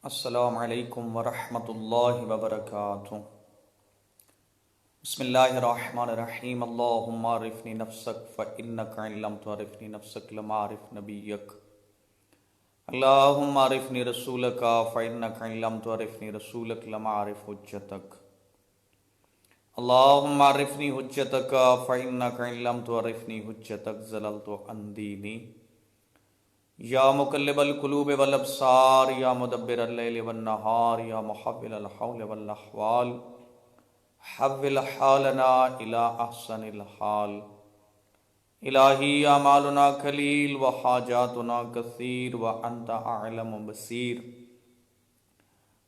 السلام علیکم ورحمۃ اللہ وبرکاتہ۔ بسم اللہ الرحمن الرحیم۔ اللہم عرفنی نفسک فإنک ان لم تعرفنی نفسک لم اعرف نبیک۔ اللہم عرفنی رسولک فإنک ان لم تعرفنی رسولک لم اعرف حجتک۔ اللہم عرفنی حجتک فإنک ان لم تعرفنی حجتک ضللت عن دینی۔ یا مقلب القلوب والابصار، یا مدبر اللیل والنہار، یا محول الحول والاحوال، حول حالنا الی احسن الحال۔ الہی اعمالنا قلیل وحاجاتنا کثیر وانت اعلم بصیر۔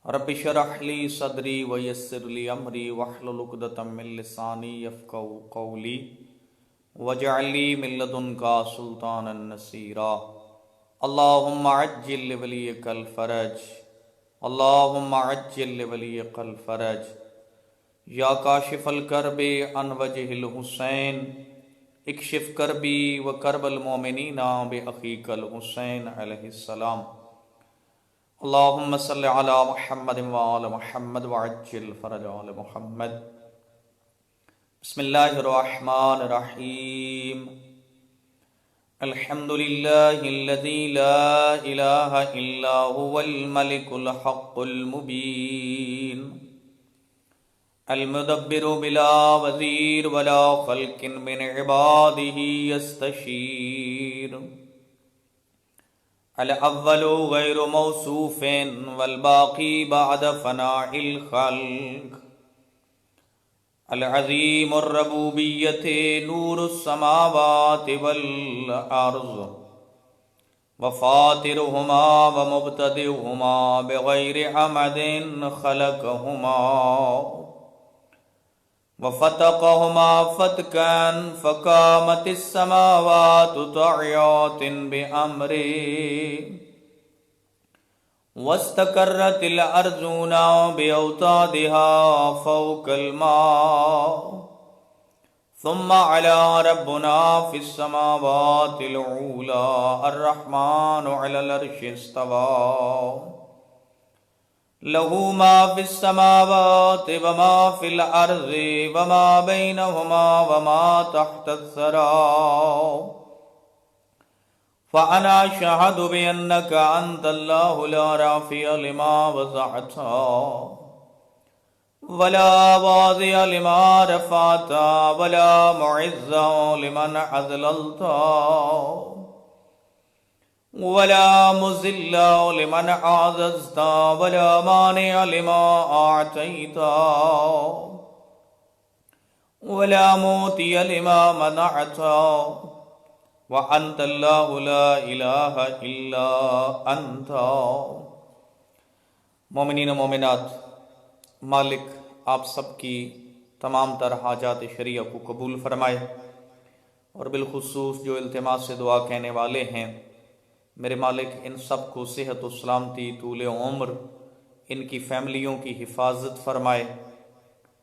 رب اشرح لی صدری ویسر لی امری واحلل عقدۃ من لسانی یفقہوا قولی واجعل لی من لدنک سلطانا نصیرا۔ اللہم عجل لولیک الفرج، اللہم عجل لولیک الفرج۔ یا کاشف الکرب عن وجہ الحسین، اکشف کربی وکرب المؤمنین باخیک الحسین علیہ السلام۔ اللہم صل علی محمد وآل محمد وعجل فرج آل محمد۔ بسم اللہ الرحمن الرحیم۔ الحمد للہ الذی لا الہ الا هو الملک الحق المبین، المدبر بلا وزیر ولا خلق من عباده یستشیر، الاول غیر موصوف والباقی بعد فناء الخلق، العظیم الربوبیت نور السماوات والارض، وفاطرهما ومبتدئهما بغیر عمد خلقهما، وفتقهما فتكا فقامت السماوات طاعات بأمره، واستقرت الارضون باوتادها فوق الماء، ثم على ربنا في السماوات العلى الرحمن على العرش استوى، له ما في السماوات وما في الارض وما بينهما وما تحت الثرى، فأنا أشهد بأنك أنت الله لا رافع لما وضعت ولا واضع لما رفعت ولا معز لمن أذللت ولا مذل لمن عززت ولا مانع لما أعطيت ولا معطي لما منعت، وَأَنْتَ اللَّهُ لَا إِلَٰهَ إِلَّا أَنْتَ۔ مومنین و مومنات، مالک آپ سب کی تمام تر حاجات شرعیہ کو قبول فرمائے، اور بالخصوص جو التماس سے دعا کہنے والے ہیں، میرے مالک ان سب کو صحت و سلامتی، طول عمر، ان کی فیملیوں کی حفاظت فرمائے،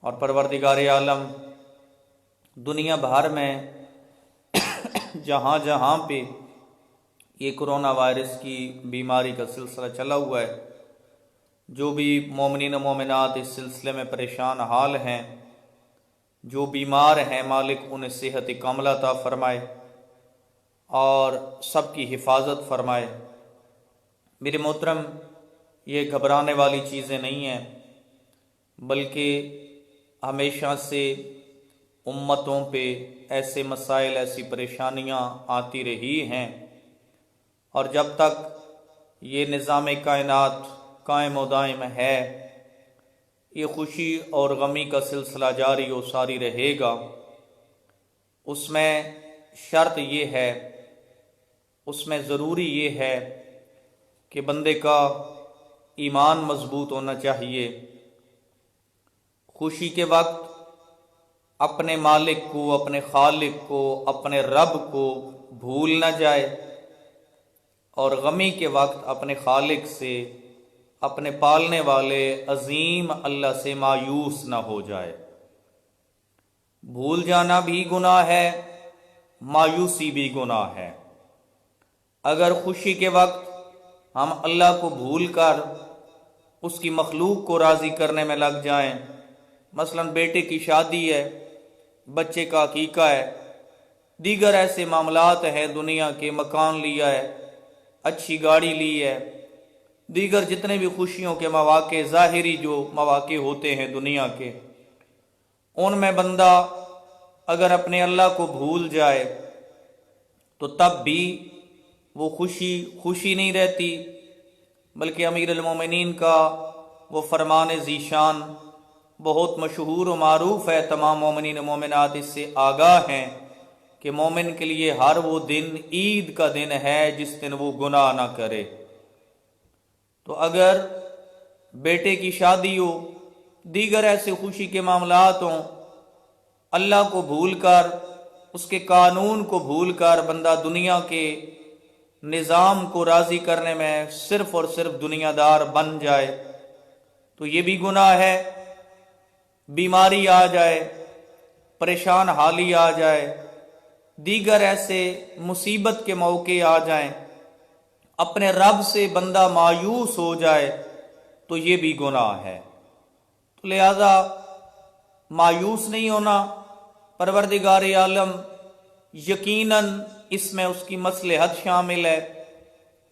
اور پروردگار عالم دنیا بھر میں جہاں جہاں پہ یہ کرونا وائرس کی بیماری کا سلسلہ چلا ہوا ہے، جو بھی مومنین و مومنات اس سلسلے میں پریشان حال ہیں، جو بیمار ہیں، مالک انہیں صحت کاملہ عطا فرمائے اور سب کی حفاظت فرمائے۔ میرے محترم، یہ گھبرانے والی چیزیں نہیں ہیں، بلکہ ہمیشہ سے امتوں پہ ایسے مسائل، ایسی پریشانیاں آتی رہی ہیں، اور جب تک یہ نظام کائنات قائم و دائم ہے، یہ خوشی اور غمی کا سلسلہ جاری و ساری رہے گا۔ اس میں شرط یہ ہے، اس میں ضروری یہ ہے کہ بندے کا ایمان مضبوط ہونا چاہیے، خوشی کے وقت اپنے مالک کو، اپنے خالق کو، اپنے رب کو بھول نہ جائے، اور غمی کے وقت اپنے خالق سے، اپنے پالنے والے عظیم اللہ سے مایوس نہ ہو جائے۔ بھول جانا بھی گناہ ہے، مایوسی بھی گناہ ہے۔ اگر خوشی کے وقت ہم اللہ کو بھول کر اس کی مخلوق کو راضی کرنے میں لگ جائیں. مثلا بیٹے کی شادی ہے، بچے کا عقیقہ ہے، دیگر ایسے معاملات ہیں، دنیا کے مکان لیا ہے، اچھی گاڑی لی ہے، دیگر جتنے بھی خوشیوں کے مواقع، ظاہری جو مواقع ہوتے ہیں دنیا کے، ان میں بندہ اگر اپنے اللہ کو بھول جائے تو تب بھی وہ خوشی نہیں رہتی، بلکہ امیر المومنین کا وہ فرمان ذیشان بہت مشہور و معروف ہے، تمام مومنین و مومنات اس سے آگاہ ہیں کہ مومن کے لیے ہر وہ دن عید کا دن ہے جس دن وہ گناہ نہ کرے. تو اگر بیٹے کی شادی ہو، دیگر ایسے خوشی کے معاملات ہوں، اللہ کو بھول کر، اس کے قانون کو بھول کر بندہ دنیا کے نظام کو راضی کرنے میں صرف اور صرف دنیا دار بن جائے تو یہ بھی گناہ ہے. بیماری آ جائے، پریشان حالی آ جائے، دیگر ایسے مصیبت کے موقع آ جائیں، اپنے رب سے بندہ مایوس ہو جائے تو یہ بھی گناہ ہے. تو لہذا مایوس نہیں ہونا، پروردگار عالم یقیناً اس میں اس کی مصلحت شامل ہے،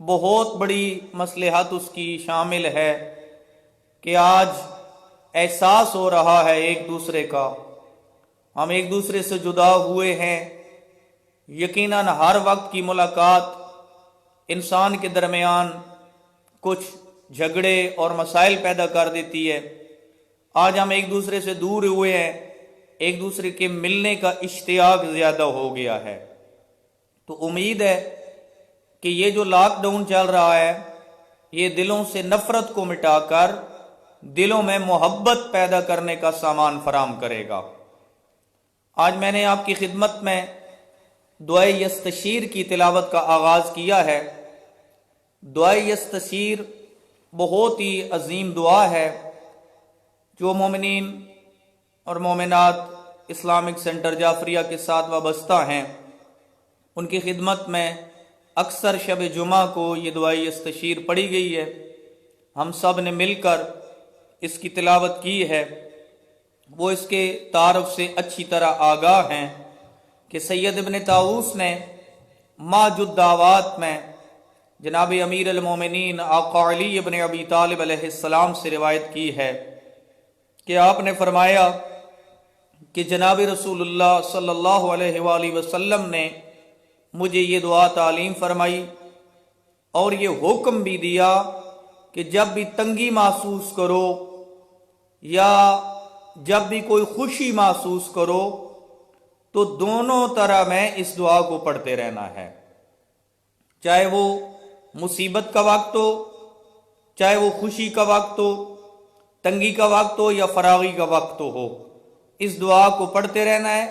بہت بڑی مصلحت اس کی شامل ہے کہ آج احساس ہو رہا ہے ایک دوسرے کا، ہم ایک دوسرے سے جدا ہوئے ہیں. یقیناً ہر وقت کی ملاقات انسان کے درمیان کچھ جھگڑے اور مسائل پیدا کر دیتی ہے. آج ہم ایک دوسرے سے دور ہوئے ہیں، ایک دوسرے کے ملنے کا اشتیاق زیادہ ہو گیا ہے. تو امید ہے کہ یہ جو لاک ڈاؤن چل رہا ہے یہ دلوں سے نفرت کو مٹا کر دلوں میں محبت پیدا کرنے کا سامان فراہم کرے گا. آج میں نے آپ کی خدمت میں دعائے یستشیر کی تلاوت کا آغاز کیا ہے. دعائے یستشیر بہت ہی عظیم دعا ہے. جو مومنین اور مومنات اسلامک سینٹر جعفریہ کے ساتھ وابستہ ہیں ان کی خدمت میں اکثر شب جمعہ کو یہ دعائے یستشیر پڑھی گئی ہے. ہم سب نے مل کر اس کی تلاوت کی ہے. وہ اس کے تعارف سے اچھی طرح آگاہ ہیں کہ سید ابن طاووس نے ماج الدعوات میں جناب امیر المومنین آقا علی ابن ابی طالب علیہ السلام سے روایت کی ہے کہ آپ نے فرمایا کہ جناب رسول اللہ صلی اللہ علیہ وآلہ وسلم نے مجھے یہ دعا تعلیم فرمائی اور یہ حکم بھی دیا کہ جب بھی تنگی محسوس کرو یا جب بھی کوئی خوشی محسوس کرو تو دونوں طرح میں اس دعا کو پڑھتے رہنا ہے، چاہے وہ مصیبت کا وقت ہو، چاہے وہ خوشی کا وقت ہو، تنگی کا وقت ہو یا فراغی کا وقت ہو، اس دعا کو پڑھتے رہنا ہے.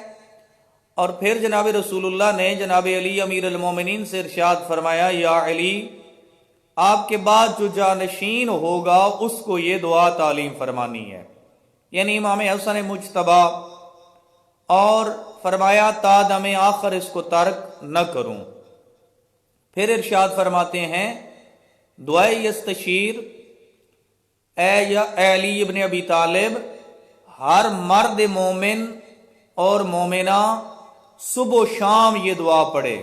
اور پھر جناب رسول اللہ نے جناب علی امیر المومنین سے ارشاد فرمایا، یا علی، آپ کے بعد جو جانشین ہوگا اس کو یہ دعا تعلیم فرمانی ہے، یعنی امام حسن مجتبی، اور فرمایا تا دم آخر اس کو ترک نہ کروں. پھر ارشاد فرماتے ہیں دعائے یستشیر، اے علی ابن ابی طالب، ہر مرد مومن اور مومنہ صبح و شام یہ دعا پڑھے،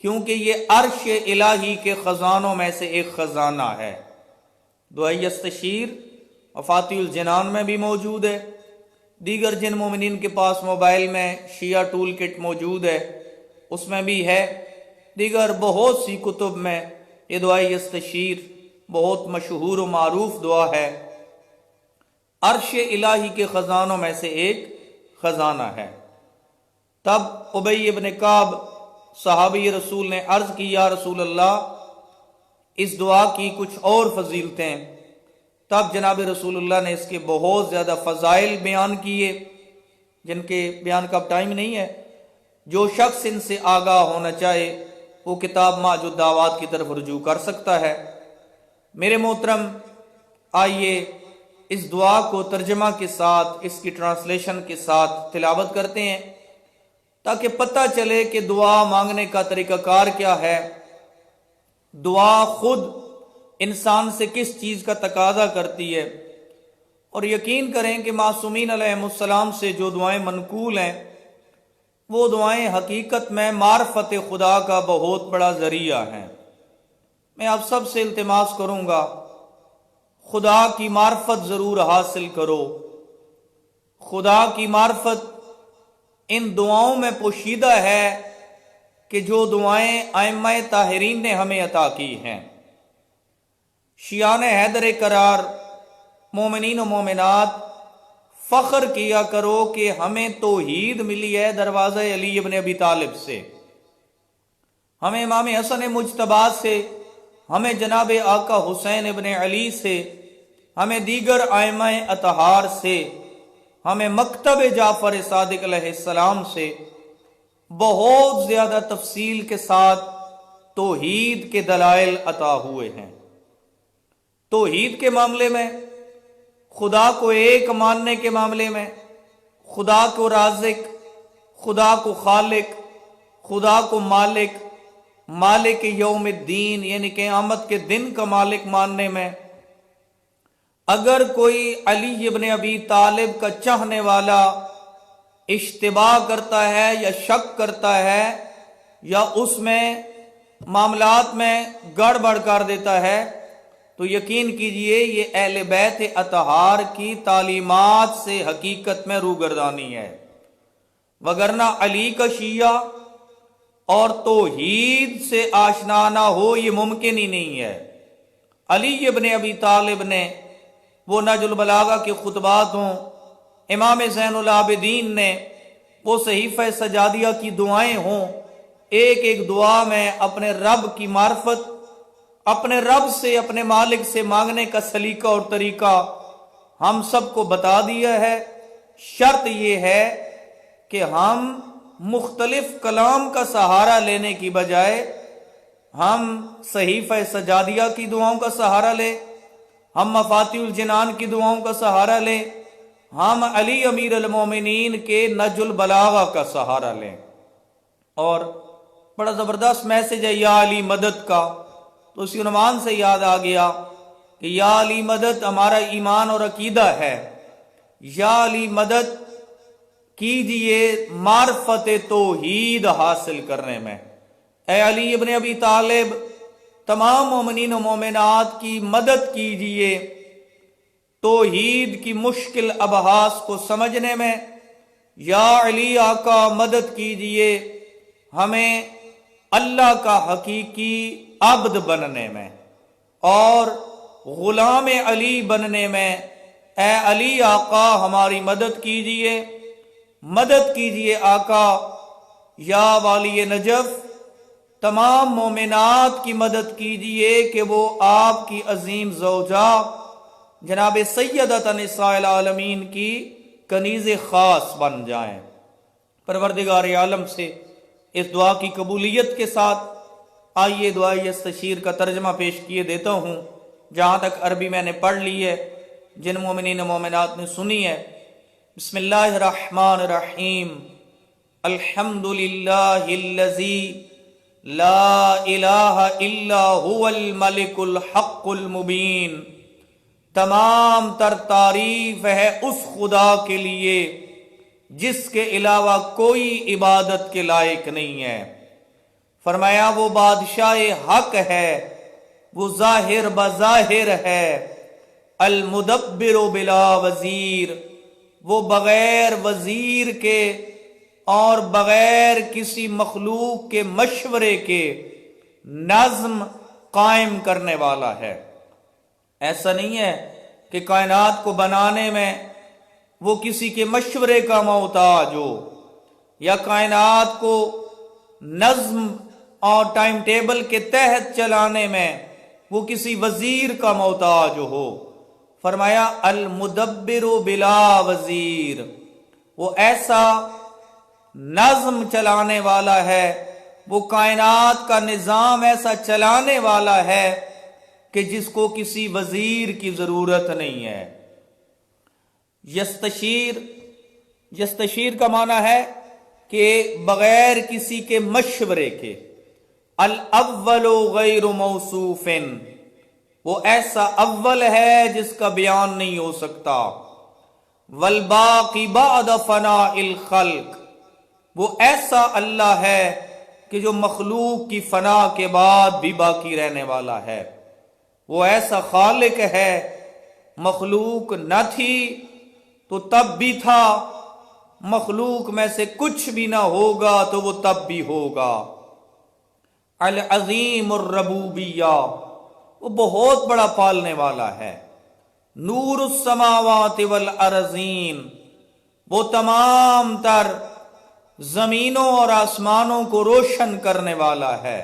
کیونکہ یہ عرش الہی کے خزانوں میں سے ایک خزانہ ہے. دعائے یستشیر مفاتیح الجنان میں بھی موجود ہے، دیگر جن مومنین کے پاس موبائل میں شیعہ ٹول کٹ موجود ہے اس میں بھی ہے، دیگر بہت سی کتب میں یہ دعائے یستشیر بہت مشہور و معروف دعا ہے. عرش الہی کے خزانوں میں سے ایک خزانہ ہے. تب ابی ابن کعب صحابی رسول نے عرض کی، یا رسول اللہ، اس دعا کی کچھ اور فضیلتیں. تب جناب رسول اللہ نے اس کے بہت زیادہ فضائل بیان کیے جن کے بیان کا ٹائم نہیں ہے. جو شخص ان سے آگاہ ہونا چاہے وہ کتاب ماج الدعوات کی طرف رجوع کر سکتا ہے. میرے محترم، آئیے اس دعا کو ترجمہ کے ساتھ، اس کی ٹرانسلیشن کے ساتھ تلاوت کرتے ہیں تاکہ پتہ چلے کہ دعا مانگنے کا طریقہ کار کیا ہے. دعا خود انسان سے کس چیز کا تقاضا کرتی ہے، اور یقین کریں کہ معصومین علیہ السلام سے جو دعائیں منقول ہیں وہ دعائیں حقیقت میں معرفت خدا کا بہت بڑا ذریعہ ہیں۔ میں آپ سب سے التماس کروں گا خدا کی معرفت ضرور حاصل کرو۔ خدا کی معرفت ان دعاؤں میں پوشیدہ ہے کہ جو دعائیں ائمہ طاہرین نے ہمیں عطا کی ہیں۔ شیعان حیدر کرار، مومنین و مومنات، فخر کیا کرو کہ ہمیں توحید ملی ہے دروازہ علی ابن ابی طالب سے، ہمیں امام حسن مجتبی سے، ہمیں جناب آقا حسین ابن علی سے، ہمیں دیگر ائمہ اطہار سے، ہمیں مکتب جعفر صادق علیہ السلام سے بہت زیادہ تفصیل کے ساتھ توحید کے دلائل عطا ہوئے ہیں۔ توحید کے معاملے میں، خدا کو ایک ماننے کے معاملے میں، خدا کو رازق، خدا کو خالق، خدا کو مالک، مالک یوم الدین یعنی قیامت کے دن کا مالک ماننے میں، اگر کوئی علی ابن ابی طالب کا چاہنے والا اشتباہ کرتا ہے یا شک کرتا ہے یا اس میں معاملات میں گڑبڑ کر دیتا ہے تو یقین کیجئے یہ اہل بیت اطہار کی تعلیمات سے حقیقت میں روگردانی ہے، وگرنہ علی کا شیعہ اور توحید سے آشنا نہ ہو یہ ممکن ہی نہیں ہے۔ علی ابن ابی طالب نے وہ نہج البلاغہ کے خطبات ہوں، امام زین العابدین نے وہ صحیفہ سجادیہ کی دعائیں ہوں، ایک ایک دعا میں اپنے رب کی معرفت، اپنے رب سے، اپنے مالک سے مانگنے کا سلیقہ اور طریقہ ہم سب کو بتا دیا ہے۔ شرط یہ ہے کہ ہم مختلف کلام کا سہارا لینے کی بجائے ہم صحیفہ سجادیہ کی دعاؤں کا سہارا لیں، ہم مفاتیح الجنان کی دعاؤں کا سہارا لیں، ہم علی امیر المومنین کے نہج البلاغہ کا سہارا لیں۔ اور بڑا زبردست میسج ہے یا علی مدد کا، تو اسی عنوان سے یاد آ گیا کہ یا علی مدد ہمارا ایمان اور عقیدہ ہے۔ یا علی مدد کیجئے معرفت توحید حاصل کرنے میں۔ اے علی ابن ابی طالب، تمام مومنین و مومنات کی مدد کیجئے توحید کی مشکل ابحاث کو سمجھنے میں۔ یا علی آقا مدد کیجئے ہمیں اللہ کا حقیقی عبد بننے میں اور غلام علی بننے میں۔ اے علی آقا ہماری مدد کیجئے، مدد کیجئے آقا۔ یا والی نجف، تمام مومنات کی مدد کیجئے کہ وہ آپ کی عظیم زوجہ جناب سیدۃ نساء العالمین کی کنیز خاص بن جائیں۔ پروردگار عالم سے اس دعا کی قبولیت کے ساتھ آئیے دعائے استشیر کا ترجمہ پیش کیے دیتا ہوں۔ جہاں تک عربی میں نے پڑھ لی ہے، جن مومنین و مومنات نے سنی ہے، بسم اللہ الرحمن الرحیم، الحمدللہ الذی لا الہ الا هو الملک الحق المبین۔ تمام تر تعریف ہے اس خدا کے لیے جس کے علاوہ کوئی عبادت کے لائق نہیں ہے۔ فرمایا وہ بادشاہ حق ہے، وہ ظاہر بظاہر ہے، المدبر بلا وزیر، وہ بغیر وزیر کے اور بغیر کسی مخلوق کے مشورے کے نظم قائم کرنے والا ہے۔ ایسا نہیں ہے کہ کائنات کو بنانے میں وہ کسی کے مشورے کا محتاج ہو، یا کائنات کو نظم اور ٹائم ٹیبل کے تحت چلانے میں وہ کسی وزیر کا محتاج ہو۔ فرمایا المدبر بلا وزیر، وہ ایسا نظم چلانے والا ہے، وہ کائنات کا نظام ایسا چلانے والا ہے کہ جس کو کسی وزیر کی ضرورت نہیں ہے۔ یستشیر، یستشیر کا معنی ہے کہ بغیر کسی کے مشورے کے۔ الاول غیر موصوف، وہ ایسا اول ہے جس کا بیان نہیں ہو سکتا، والباقی بعد فناء الخلق، وہ ایسا اللہ ہے کہ جو مخلوق کی فنا کے بعد بھی باقی رہنے والا ہے، وہ ایسا خالق ہے، مخلوق نہ تھی تو تب بھی تھا، مخلوق میں سے کچھ بھی نہ ہوگا تو وہ تب بھی ہوگا۔ العظیم الربوبیہ، وہ بہت بڑا پالنے والا ہے۔ نور السماوات والارضین، وہ تمام تر زمینوں اور آسمانوں کو روشن کرنے والا ہے۔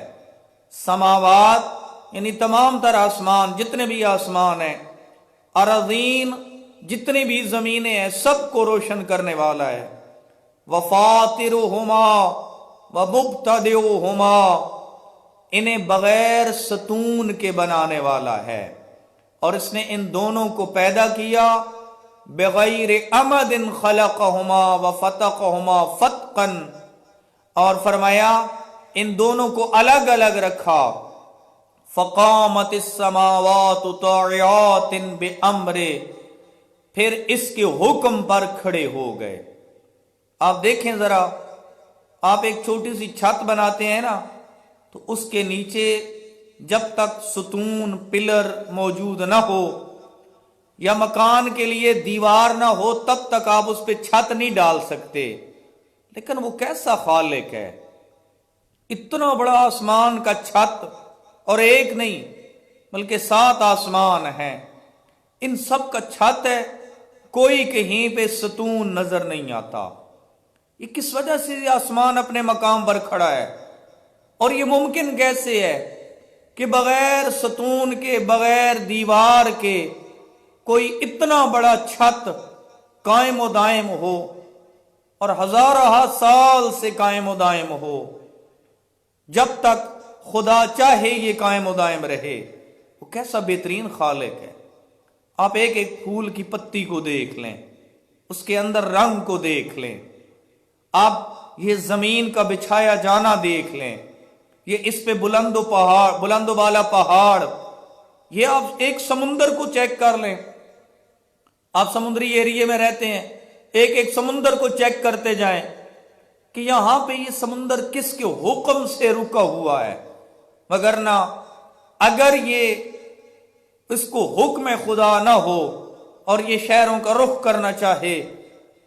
سماوات یعنی تمام تر آسمان، جتنے بھی آسمان ہیں، ارضین جتنی بھی زمینیں ہیں، سب کو روشن کرنے والا ہے۔ وفاطرہما ومبتدئہما، انہیں بغیر ستون کے بنانے والا ہے، اور اس نے ان دونوں کو پیدا کیا بغیر امد خلقہما وفتقہما فتقا، اور فرمایا ان دونوں کو الگ الگ رکھا۔ فقامت السماوات طاعات بامرہ، پھر اس کے حکم پر کھڑے ہو گئے۔ آپ دیکھیں ذرا، آپ ایک چھوٹی سی چھت بناتے ہیں نا، تو اس کے نیچے جب تک ستون پلر موجود نہ ہو یا مکان کے لیے دیوار نہ ہو تب تک آپ اس پہ چھت نہیں ڈال سکتے۔ لیکن وہ کیسا خالق ہے، اتنا بڑا آسمان کا چھت، اور ایک نہیں بلکہ 7 آسمان ہیں، ان سب کا چھت ہے، کوئی کہیں پہ ستون نظر نہیں آتا۔ یہ کس وجہ سے یہ آسمان اپنے مقام پر کھڑا ہے؟ اور یہ ممکن کیسے ہے کہ بغیر ستون کے، بغیر دیوار کے، کوئی اتنا بڑا چھت قائم و دائم ہو، اور ہزارہ سال سے قائم و دائم ہو، جب تک خدا چاہے یہ قائم و دائم رہے؟ وہ کیسا بہترین خالق ہے۔ آپ ایک ایک پھول کی پتی کو دیکھ لیں، اس کے اندر رنگ کو دیکھ لیں، آپ یہ زمین کا بچھایا جانا دیکھ لیں، یہ اس پہ بلند و بالا پہاڑ، یہ آپ ایک سمندر کو چیک کر لیں، آپ سمندری ایریے میں رہتے ہیں، ایک ایک سمندر کو چیک کرتے جائیں کہ یہاں پہ یہ سمندر کس کے حکم سے رکا ہوا ہے، وگرنہ اگر یہ اس کو حکم خدا نہ ہو اور یہ شہروں کا رخ کرنا چاہے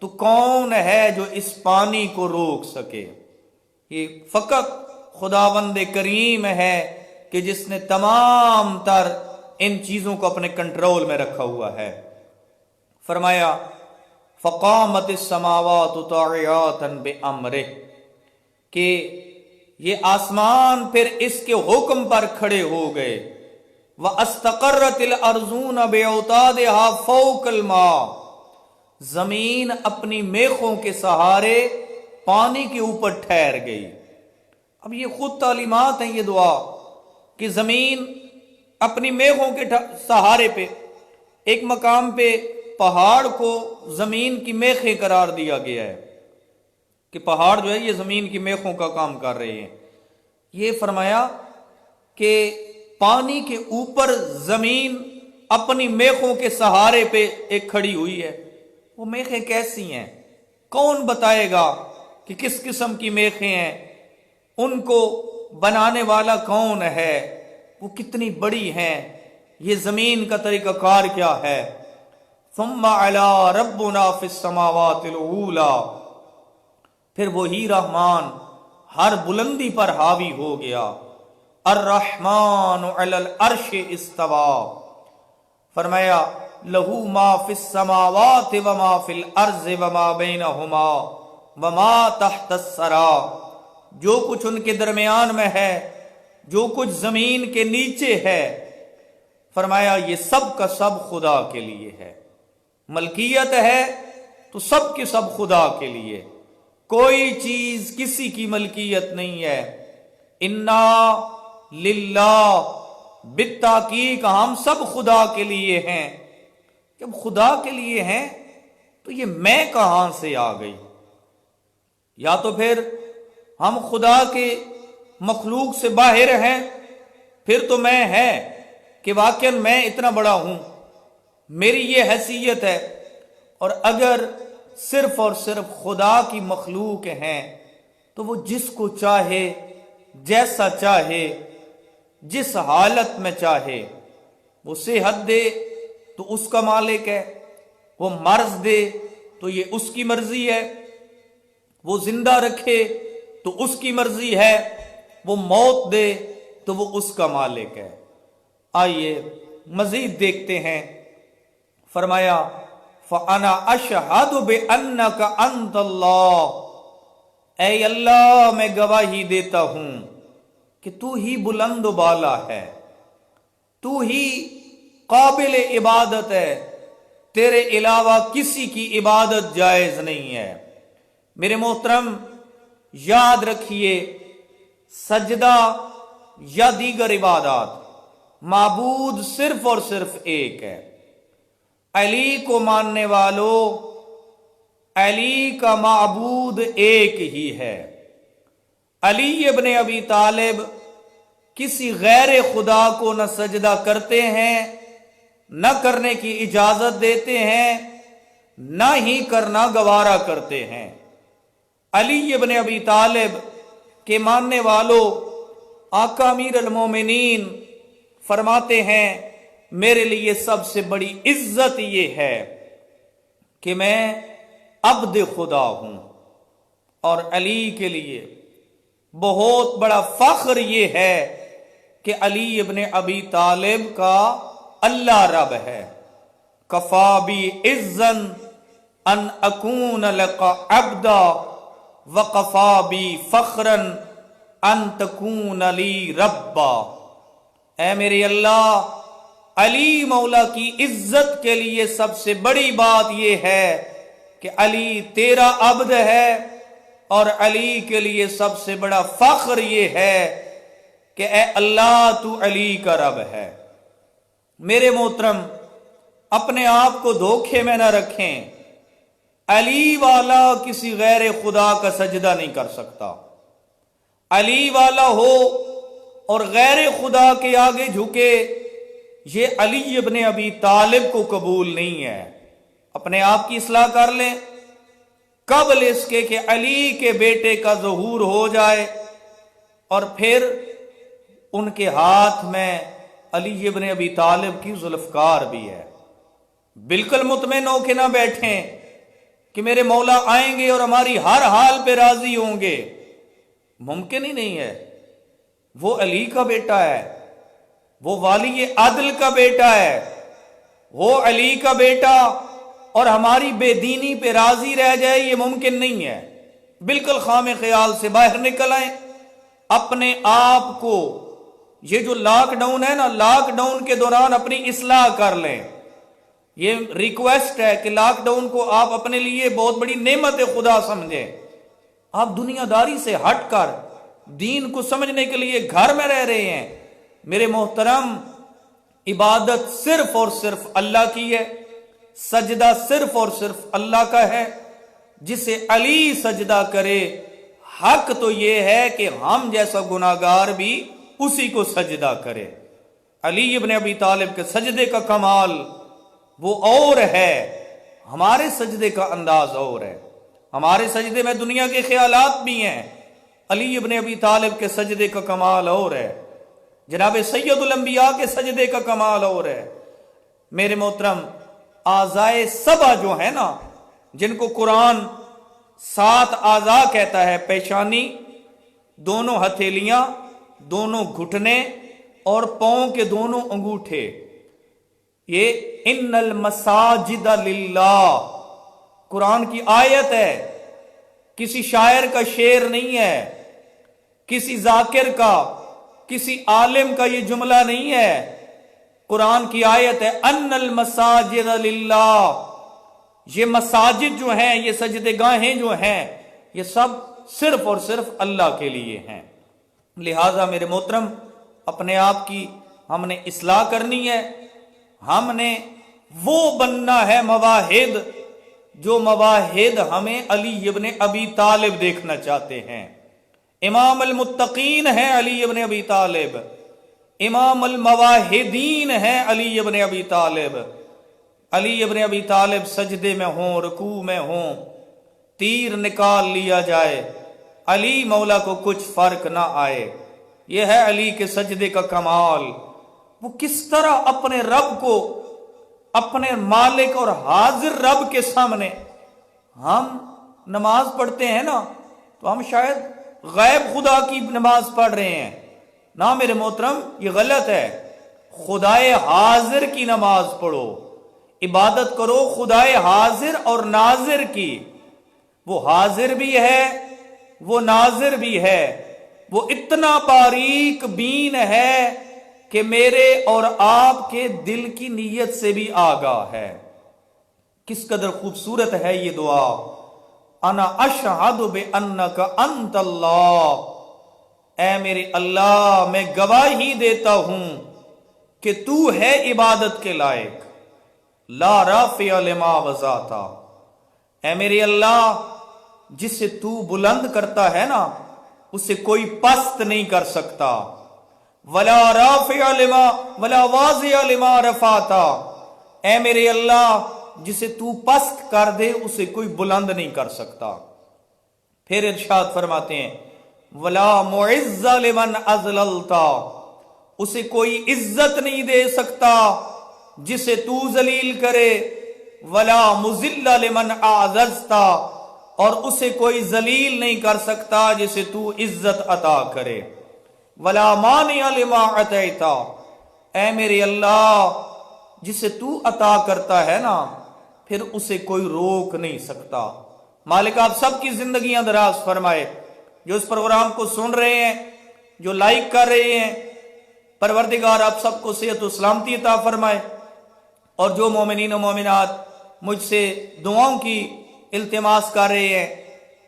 تو کون ہے جو اس پانی کو روک سکے؟ یہ فقط خداوند کریم ہے کہ جس نے تمام تر ان چیزوں کو اپنے کنٹرول میں رکھا ہوا ہے۔ فرمایا فقامت السماوات طاعات بامرہ، کہ یہ آسمان پھر اس کے حکم پر کھڑے ہو گئے۔ واستقرت الارضون باوتادها فوق الماء، زمین اپنی میخوں کے سہارے پانی کے اوپر ٹھہر گئی۔ اب یہ خود تعلیمات ہیں، یہ دعا کہ زمین اپنی میخوں کے سہارے پہ، ایک مقام پہ پہاڑ کو زمین کی میخیں قرار دیا گیا ہے کہ پہاڑ جو ہے یہ زمین کی میخوں کا کام کر رہے ہیں۔ یہ فرمایا کہ پانی کے اوپر زمین اپنی میخوں کے سہارے پہ ایک کھڑی ہوئی ہے۔ وہ میخیں کیسی ہیں؟ کون بتائے گا کہ کس قسم کی میخیں ہیں؟ ان کو بنانے والا کون ہے؟ وہ کتنی بڑی ہیں؟ یہ زمین کا طریقہ کار کیا ہے؟ ثم علا ربنا فی السماوات العولا، پھر وہی رحمان ہر بلندی پر حاوی ہو گیا۔ الرحمن علی العرش استوى، فرمایا لہو ما فی السماوات وما فی الارض وما بینہما وما تحت الثری، جو کچھ ان کے درمیان میں ہے، جو کچھ زمین کے نیچے ہے، فرمایا یہ سب کا سب خدا کے لیے ہے۔ ملکیت ہے تو سب کے سب خدا کے لیے، کوئی چیز کسی کی ملکیت نہیں ہے۔ انا للہ، بالتحقیق ہم سب خدا کے لیے ہیں۔ جب خدا کے لیے ہیں تو یہ میں کہاں سے آ گئی؟ یا تو پھر ہم خدا کے مخلوق سے باہر ہیں، پھر تو میں ہے، کہ واقعا میں اتنا بڑا ہوں، میری یہ حیثیت ہے، اور اگر صرف اور صرف خدا کی مخلوق ہیں تو وہ جس کو چاہے، جیسا چاہے، جس حالت میں چاہے، وہ صحت دے تو اس کا مالک ہے، وہ مرض دے تو یہ اس کی مرضی ہے، وہ زندہ رکھے تو اس کی مرضی ہے، وہ موت دے تو وہ اس کا مالک ہے۔ آئیے مزید دیکھتے ہیں، فرمایا فَأَنَا أَشْهَدُ بِأَنَّكَ أَنْتَ اللَّهُ، اے اللہ میں گواہی دیتا ہوں کہ تو ہی بلند و بالا ہے، تو ہی قابل عبادت ہے، تیرے علاوہ کسی کی عبادت جائز نہیں ہے۔ میرے محترم یاد رکھیے، سجدہ یا دیگر عبادات، معبود صرف اور صرف ایک ہے۔ علی کو ماننے والوں، علی کا معبود ایک ہی ہے۔ علی ابن ابی طالب کسی غیر خدا کو نہ سجدہ کرتے ہیں، نہ کرنے کی اجازت دیتے ہیں، نہ ہی کرنا گوارا کرتے ہیں۔ علی ابن ابی طالب کے ماننے والوں، آقا امیر المومنین فرماتے ہیں میرے لیے سب سے بڑی عزت یہ ہے کہ میں عبد خدا ہوں، اور علی کے لیے بہت بڑا فخر یہ ہے کہ علی ابن ابی طالب کا اللہ رب ہے۔ کفا be عزن in اکون look Abida وکفا be فخرن ان تکون لی ربا۔ اے میرے اللہ، علی مولا کی عزت کے لیے سب سے بڑی بات یہ ہے کہ علی تیرا عبد ہے، اور علی کے لیے سب سے بڑا فخر یہ ہے کہ اے اللہ تو علی کا رب ہے۔ میرے محترم، اپنے آپ کو دھوکے میں نہ رکھیں، علی والا کسی غیر خدا کا سجدہ نہیں کر سکتا۔ علی والا ہو اور غیر خدا کے آگے جھکے، یہ علی ابن ابی طالب کو قبول نہیں ہے۔ اپنے آپ کی اصلاح کر لیں قبل اس کے کہ علی کے بیٹے کا ظہور ہو جائے، اور پھر ان کے ہاتھ میں علی ابن ابی طالب کی ذوالفقار بھی ہے۔ بالکل مطمئن ہو کے نہ بیٹھیں کہ میرے مولا آئیں گے اور ہماری ہر حال پہ راضی ہوں گے، ممکن ہی نہیں ہے۔ وہ علی کا بیٹا ہے، وہ والی عدل کا بیٹا ہے، وہ علی کا بیٹا اور ہماری بے دینی پہ راضی رہ جائے، یہ ممکن نہیں ہے۔ بالکل خام خیال سے باہر نکل آئیں، اپنے آپ کو، یہ جو لاک ڈاؤن ہے نا، لاک ڈاؤن کے دوران اپنی اصلاح کر لیں۔ یہ ریکویسٹ ہے کہ لاک ڈاؤن کو آپ اپنے لیے بہت بڑی نعمت خدا سمجھیں۔ آپ دنیا داری سے ہٹ کر دین کو سمجھنے کے لیے گھر میں رہ رہے ہیں۔ میرے محترم، عبادت صرف اور صرف اللہ کی ہے، سجدہ صرف اور صرف اللہ کا ہے۔ جسے علی سجدہ کرے، حق تو یہ ہے کہ ہم جیسا گناہگار بھی اسی کو سجدہ کرے۔ علی ابن ابی طالب کے سجدے کا کمال وہ اور ہے، ہمارے سجدے کا انداز اور ہے۔ ہمارے سجدے میں دنیا کے خیالات بھی ہیں، علی ابن ابی طالب کے سجدے کا کمال اور ہے، جناب سید الانبیاء کے سجدے کا کمال اور ہے۔ میرے محترم، اعضائے سبع جو ہے نا، جن کو قرآن 7 اعضاء کہتا ہے، پیشانی، دونوں ہتھیلیاں، دونوں گھٹنے اور پاؤں کے دونوں انگوٹھے، یہ ان المساجد للہ قرآن کی آیت ہے، کسی شاعر کا شعر نہیں ہے، کسی ذاکر کا، کسی عالم کا یہ جملہ نہیں ہے، قرآن کی آیت ہے، ان المساجد للہ۔ یہ مساجد جو ہیں، یہ سجدہ گاہیں جو ہیں، یہ سب صرف اور صرف اللہ کے لیے ہیں۔ لہٰذا میرے محترم، اپنے آپ کی ہم نے اصلاح کرنی ہے، ہم نے وہ بننا ہے مواحد، جو مواحد ہمیں علی ابن ابی طالب دیکھنا چاہتے ہیں۔ امام المتقین ہیں علی ابن ابی طالب، امام المواحدین ہیں علی ابن ابی طالب۔ علی ابن ابی طالب سجدے میں ہوں، رکوع میں ہوں، تیر نکال لیا جائے، علی مولا کو کچھ فرق نہ آئے۔ یہ ہے علی کے سجدے کا کمال۔ وہ کس طرح اپنے رب کو، اپنے مالک اور حاضر رب کے سامنے، ہم نماز پڑھتے ہیں نا تو ہم شاید غیب خدا کی نماز پڑھ رہے ہیں، نہ میرے محترم، یہ غلط ہے۔ خدائے حاضر کی نماز پڑھو، عبادت کرو خدائے حاضر اور ناظر کی۔ وہ حاضر بھی ہے، وہ ناظر بھی ہے، وہ اتنا باریک بین ہے کہ میرے اور آپ کے دل کی نیت سے بھی آگاہ ہے۔ کس قدر خوبصورت ہے یہ دعا، انا اشہد بانک انت اللہ، اے میرے اللہ میں گواہی دیتا ہوں کہ تو ہے عبادت کے لائق، لا رافع لما وضعتا، اے میرے اللہ جسے تو بلند کرتا ہے نا اسے کوئی پست نہیں کر سکتا، ولا رافع لما ولا واضع لما رفعتا، اے میرے اللہ جسے تو پست کر دے اسے کوئی بلند نہیں کر سکتا۔ پھر ارشاد فرماتے ہیں ولا معز لمن اذللتا، اسے کوئی عزت نہیں دے سکتا جسے تو ذلیل کرے، ولا مذل لمن اعززتا، اور اسے کوئی ذلیل نہیں کر سکتا جسے تو عزت عطا کرے، ولا مانع لما اعطیتا، اے میرے اللہ جسے تو عطا کرتا ہے نا پھر اسے کوئی روک نہیں سکتا۔ مالک آپ سب کی زندگیاں دراز فرمائے، جو اس پروگرام کو سن رہے ہیں، جو لائک کر رہے ہیں، پروردگار آپ سب کو صحت و سلامتی عطا فرمائے، اور جو مومنین و مومنات مجھ سے دعاؤں کی التماس کر رہے ہیں،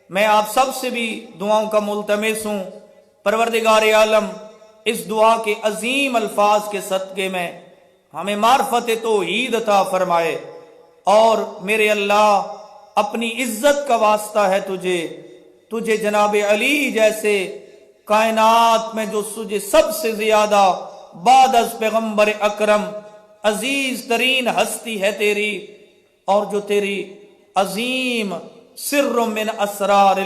میں آپ سب سے بھی دعاؤں کا ملتمس ہوں۔ پروردگار عالم اس دعا کے عظیم الفاظ کے صدقے میں ہمیں معرفت توحید عطا فرمائے، اور میرے اللہ اپنی عزت کا واسطہ ہے تجھے جناب علی جیسے کائنات میں جو تجھے سب سے زیادہ بعد از پیغمبر اکرم عزیز ترین ہستی ہے تیری، اور جو تیری عظیم سر من اسرار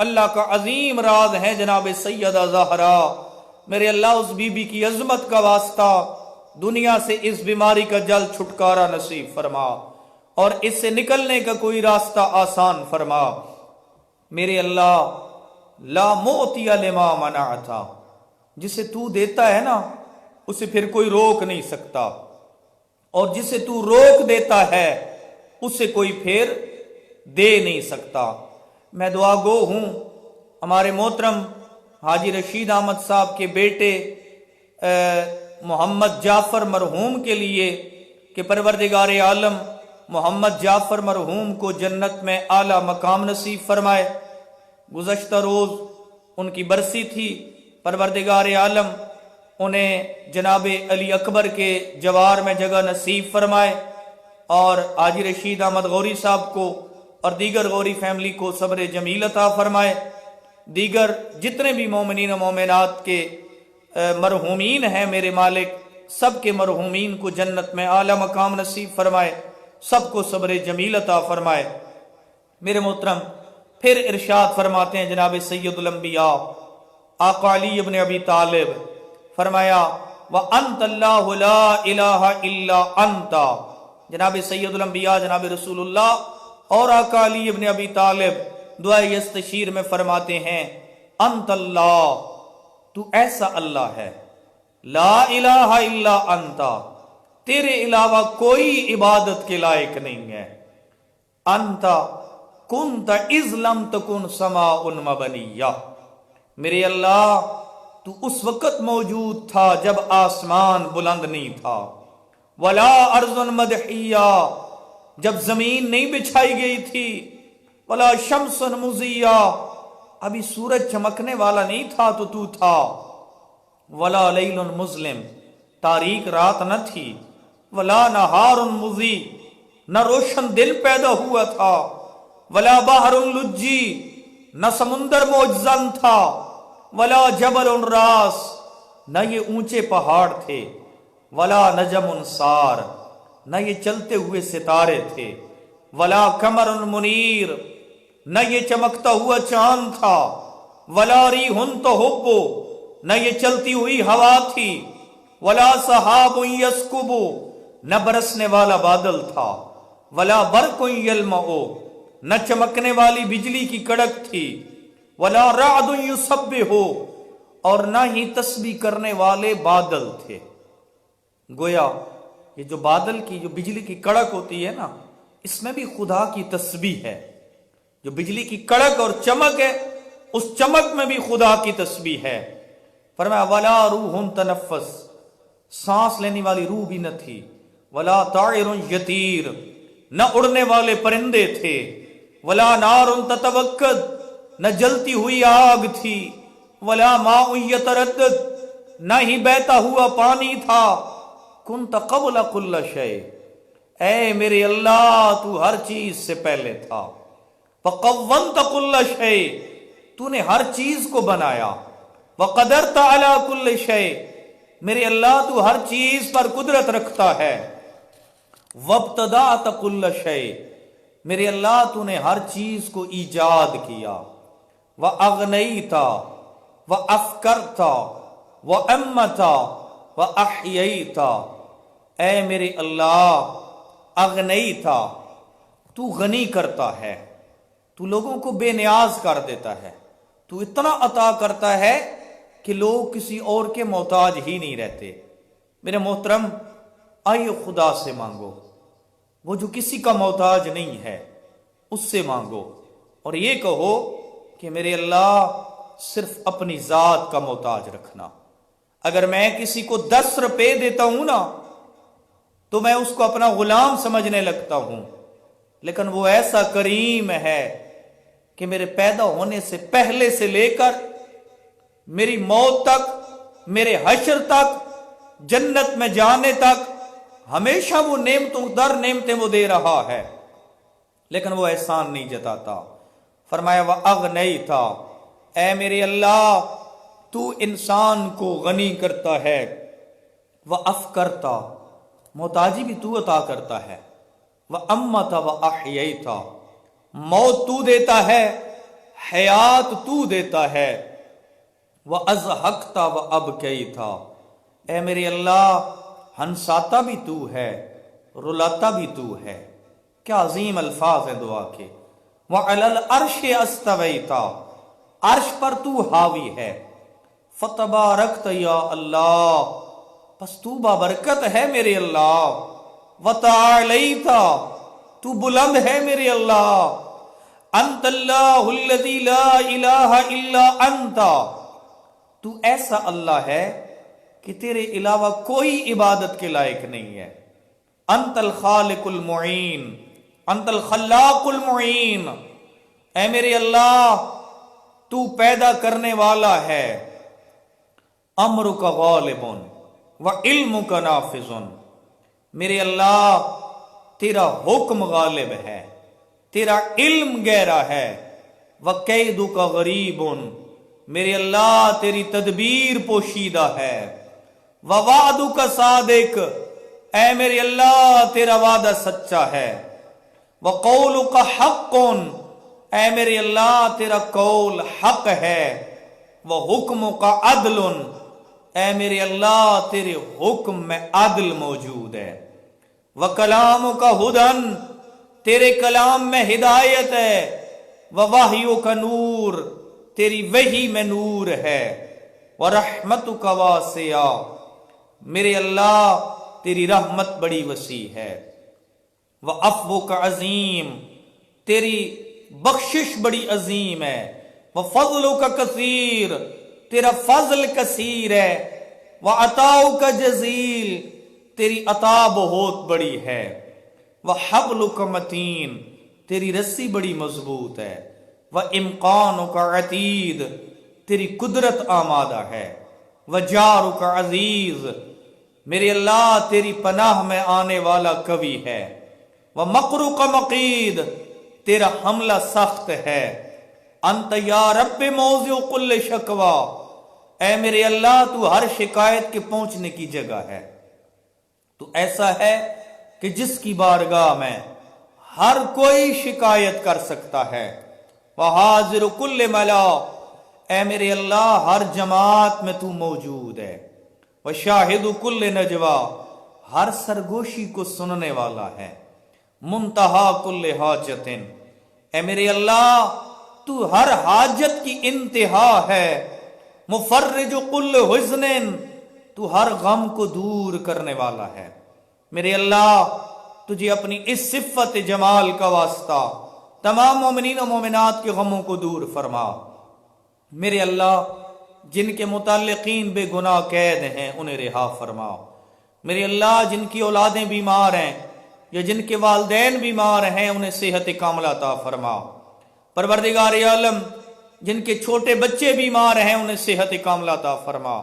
اللہ کا عظیم راز ہے جناب سیدہ زہرا، میرے اللہ اس بی بی کی عظمت کا واسطہ دنیا سے اس بیماری کا جلد چھٹکارا نصیب فرما، اور اس سے نکلنے کا کوئی راستہ آسان فرما۔ میرے اللہ لا معطی لما منعتا، جسے تو دیتا ہے نا اسے پھر کوئی روک نہیں سکتا، اور جسے تو روک دیتا ہے اسے کوئی پھر دے نہیں سکتا۔ میں دعا گو ہوں ہمارے محترم حاجی رشید احمد صاحب کے بیٹے محمد جعفر مرحوم کے لیے کہ پروردگار عالم محمد جعفر مرحوم کو جنت میں اعلیٰ مقام نصیب فرمائے۔ گزشتہ روز ان کی برسی تھی، پروردگار عالم انہیں جناب علی اکبر کے جوار میں جگہ نصیب فرمائے، اور حاجی رشید احمد غوری صاحب کو اور دیگر غوری فیملی کو صبر جمیل عطا فرمائے۔ دیگر جتنے بھی مومنین و مومنات کے مرحومین ہیں میرے مالک، سب کے مرحومین کو جنت میں اعلیٰ مقام نصیب فرمائے، سب کو صبر جمیل عطا فرمائے۔ میرے محترم پھر ارشاد فرماتے ہیں جناب سید الانبیاء آقا علی ابن ابی طالب، فرمایا وَأَنْتَ اللَّهُ لَا إِلَهَ إِلَّا أَنْتَ، جناب سید الانبیاء جناب رسول اللہ اور آقا علی ابن ابی طالب دعائے یستشیر میں فرماتے ہیں انت اللہ، تو ایسا اللہ ہے، لا الہ الا انت، تیرے علاوہ کوئی عبادت کے لائق نہیں ہے، انت کنت اذ لم تکن سماء مبنیہ، میرے اللہ تو اس وقت موجود تھا جب آسمان بلند نہیں تھا، ولا ارض مدحیہ، جب زمین نہیں بچھائی گئی تھی، ولا شمس مضیہ، ابھی سورج چمکنے والا نہیں تھا تو تھا، ولا لیل مظلم، تاریک رات نہ تھی، ولا نہار مضی، نہ روشن دن پیدا ہوا تھا، ولا بحر لجی، نہ سمندر موجزن تھا، ولا جبل راس، نہ یہ اونچے پہاڑ تھے، ولا نجم سار، نہ یہ چلتے ہوئے ستارے تھے، ولا قمر منیر، نہ یہ چمکتا ہوا چاند تھا، ولا ریح تہب، نہ یہ چلتی ہوئی ہوا تھی، ولا سحاب یسکب، نہ برسنے والا بادل تھا، ولا برق یلمع، نہ چمکنے والی بجلی کی کڑک تھی، ولا رعد یسبح، اور نہ ہی تسبیح کرنے والے بادل تھے۔ گویا یہ جو بادل کی جو بجلی کی کڑک ہوتی ہے نا، اس میں بھی خدا کی تسبیح ہے۔ جو بجلی کی کڑک اور چمک ہے، اس چمک میں بھی خدا کی تسبیح ہے۔ فرمایا ولا روح تنفس، سانس لینے والی روح بھی نہ تھی، ولا طائر یطیر، نہ اڑنے والے پرندے تھے، ولا نار تتوقد، نہ جلتی ہوئی آگ تھی، ولا ماء یتردد، نہ ہی بہتا ہوا پانی تھا، کنت قبل کل شیء، اے میرے اللہ تو ہر چیز سے پہلے تھا، فقونت کل شیء، تو نے ہر چیز کو بنایا، وقدرت علی کل شیء، میرے اللہ تو ہر چیز پر قدرت رکھتا ہے، وابتدأت کل شیء، میرے اللہ تو نے ہر چیز کو ایجاد کیا، وأغنیت وأفکرت وأمت وأحییت، اے میرے اللہ اغنیت، تو غنی کرتا ہے، تو لوگوں کو بے نیاز کر دیتا ہے، تو اتنا عطا کرتا ہے کہ لوگ کسی اور کے محتاج ہی نہیں رہتے۔ میرے محترم، آئیے خدا سے مانگو، وہ جو کسی کا محتاج نہیں ہے اس سے مانگو، اور یہ کہو کہ میرے اللہ صرف اپنی ذات کا محتاج رکھنا۔ اگر میں کسی کو 10 روپے دیتا ہوں نا تو میں اس کو اپنا غلام سمجھنے لگتا ہوں، لیکن وہ ایسا کریم ہے کہ میرے پیدا ہونے سے پہلے سے لے کر میری موت تک، میرے حشر تک، جنت میں جانے تک ہمیشہ وہ نعمتوں در نعمتیں وہ دے رہا ہے، لیکن وہ احسان نہیں جتاتا۔ فرمایا وَأَغْنَيْتَ، اے میرے اللہ تو انسان کو غنی کرتا ہے، وَأَفْكَرْتَ، محتاجی بھی تو عطا کرتا ہے، وَأَمَّتَ وَأَحْيَيْتَ، موت تو دیتا ہے، حیات تو دیتا ہے، وَأَزْحَقْتَ وَأَبْكَيْتَ، اے میرے اللہ ہنساتا بھی تو ہے، رلاتا بھی تو ہے۔ کیا عظیم الفاظ ہیں دعا کے۔ وَعَلَى الْعَرْشِ اسْتَوَيْتَ، عرش پر تو حاوی ہے، فَتَبَارَكْتَ یا اللہ، پس تو بابرکت ہے میرے اللہ، وَتَعَالَيْتَ، تو بلند ہے میرے اللہ، أَنْتَ اللَّهُ الَّذِي لَا إِلَهَ إِلَّا أَنْتَ، تو ایسا اللہ ہے کہ تیرے علاوہ کوئی عبادت کے لائق نہیں ہے، انت الخالق المعین، انت الخلاق المعین، اے میرے اللہ تو پیدا کرنے والا ہے، امرک غالب وعلمک نافذ، میرے اللہ تیرا حکم غالب ہے، تیرا علم گہرا ہے، وکیدک غریب، میرے اللہ تیری تدبیر پوشیدہ ہے، ووعدک صادق، اے میرے اللہ تیرا وعدہ سچا ہے، وقولک حق، اے میرے اللہ تیرا قول حق ہے، وحکمک عدل، اے میرے اللہ تیرے حکم میں عدل موجود ہے، وکلامک ہدن، تیرے کلام میں ہدایت ہے، ووحیک نور، تیری وحی میں نور ہے، ورحمتک واسعہ، میرے اللہ تیری رحمت بڑی وسیع ہے، وعفوک عظیم، تیری بخشش بڑی عظیم ہے، وفضلک کثیر، تیرا فضل کثیر ہے، وعطاؤک جزیل، تیری عطا بہت بڑی ہے، وحبلک متین، تیری رسی بڑی مضبوط ہے، وامکانک عتید، تیری قدرت آمادہ ہے، وجارک عزیز، میرے اللہ تیری پناہ میں آنے والا قوی ہے، ومکرک مقید، تیرا حملہ سخت ہے، انت یا رب موضع کل شکوہ، اے میرے اللہ تو ہر شکایت کے پہنچنے کی جگہ ہے، تو ایسا ہے کہ جس کی بارگاہ میں ہر کوئی شکایت کر سکتا ہے۔ وحاضر کل ملا، اے میرے اللہ ہر جماعت میں تو موجود ہے۔ وشاہد کل نجوا، ہر سرگوشی کو سننے والا ہے۔ منتہا کل حاجت، اے میرے اللہ تو ہر حاجت کی انتہا ہے۔ مفرج کل حزن، تو ہر غم کو دور کرنے والا ہے۔ میرے اللہ تجھے اپنی اس صفت جمال کا واسطہ تمام مومنین و مومنات کے غموں کو دور فرما۔ میرے اللہ جن کے متعلقین بے گناہ قید ہیں انہیں رہا فرما۔ میرے اللہ جن کی اولادیں بیمار ہیں یا جن کے والدین بیمار ہیں انہیں صحت کاملہ عطا فرما۔ پروردگار عالم جن کے چھوٹے بچے بیمار ہیں انہیں صحت کاملہ عطا فرما۔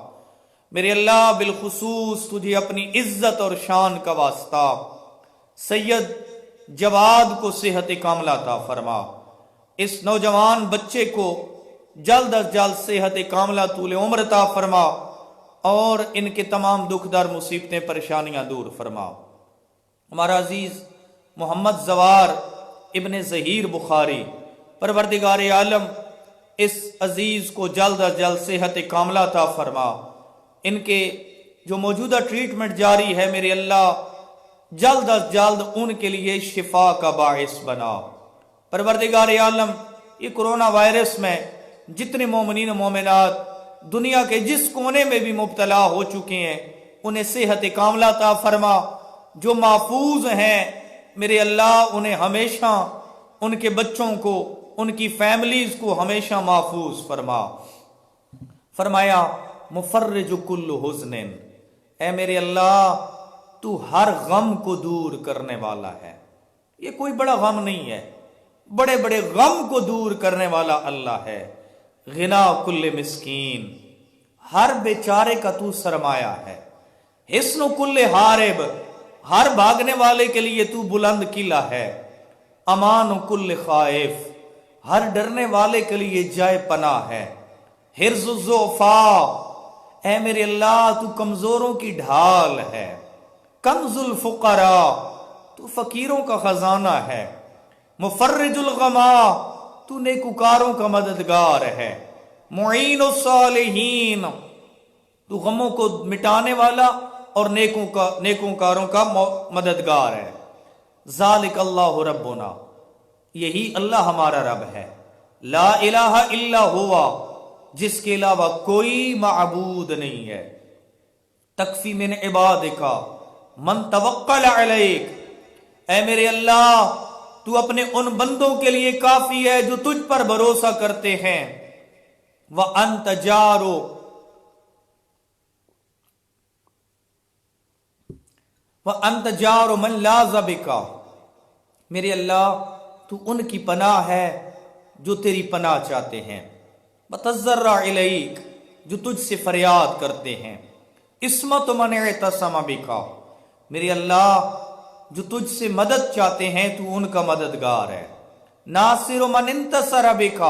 میرے اللہ بالخصوص تجھے اپنی عزت اور شان کا واسطہ سید جواد کو صحت کاملہ عطا فرما۔ اس نوجوان بچے کو جلد از جلد صحت کاملہ طول عمر عطا فرما اور ان کے تمام دکھ در مصیبتیں پریشانیاں دور فرما۔ ہمارا عزیز محمد زوار ابن ظہیر بخاری، پروردگار عالم اس عزیز کو جلد از جلد صحت کاملہ عطا فرما۔ ان کے جو موجودہ ٹریٹمنٹ جاری ہے میرے اللہ جلد از جلد ان کے لیے شفا کا باعث بنا۔ پروردگار عالم یہ کرونا وائرس میں جتنے مومنین و مومنات دنیا کے جس کونے میں بھی مبتلا ہو چکے ہیں انہیں صحت کاملہ عطا فرما۔ جو محفوظ ہیں میرے اللہ انہیں ہمیشہ، ان کے بچوں کو، ان کی فیملیز کو ہمیشہ محفوظ فرما۔ فرمایا مفرج کل حزن، اے میرے اللہ تو ہر غم کو دور کرنے والا ہے۔ یہ کوئی بڑا غم نہیں ہے، بڑے بڑے غم کو دور کرنے والا اللہ ہے۔ غنا کل مسکین، ہر بیچارے کا تو سرمایہ ہے۔ حسن کل حارب، ہر بھاگنے والے کے لیے تو بلند قلعہ ہے۔ امان کل خائف، ہر ڈرنے والے کے لیے جائے پناہ ہے۔ حرز الضعفاء، اے میرے اللہ تو کمزوروں کی ڈھال ہے۔ کنز الفقراء، تو فقیروں کا خزانہ ہے۔ مفرج الغما، تو نیکوکاروں کا مددگار ہے۔ معین الصالحین، تو غموں کو مٹانے والا اور نیکوکاروں کا مددگار ہے۔ ذالک اللہ ربنا، یہی اللہ ہمارا رب ہے۔ لا الہ الا ہوا، جس کے علاوہ کوئی معبود نہیں ہے۔ تکفی من عبادک من توکل علیک، اے میرے اللہ تو اپنے ان بندوں کے لیے کافی ہے جو تجھ پر بھروسہ کرتے ہیں۔ وَأَنْتَ جَارُ، وَأَنْتَ جَارُ مَنْ لَاذَ بِكَ، میرے اللہ تو ان کی پناہ ہے جو تیری پناہ چاہتے ہیں۔ وَتَضَرَّعُ إِلَيْكَ، جو تجھ سے فریاد کرتے ہیں۔ عصمت مَنْ اعْتَصَمَ بِكَ، میرے اللہ جو تجھ سے مدد چاہتے ہیں تو ان کا مددگار ہے۔ ناصر من انتصر بک،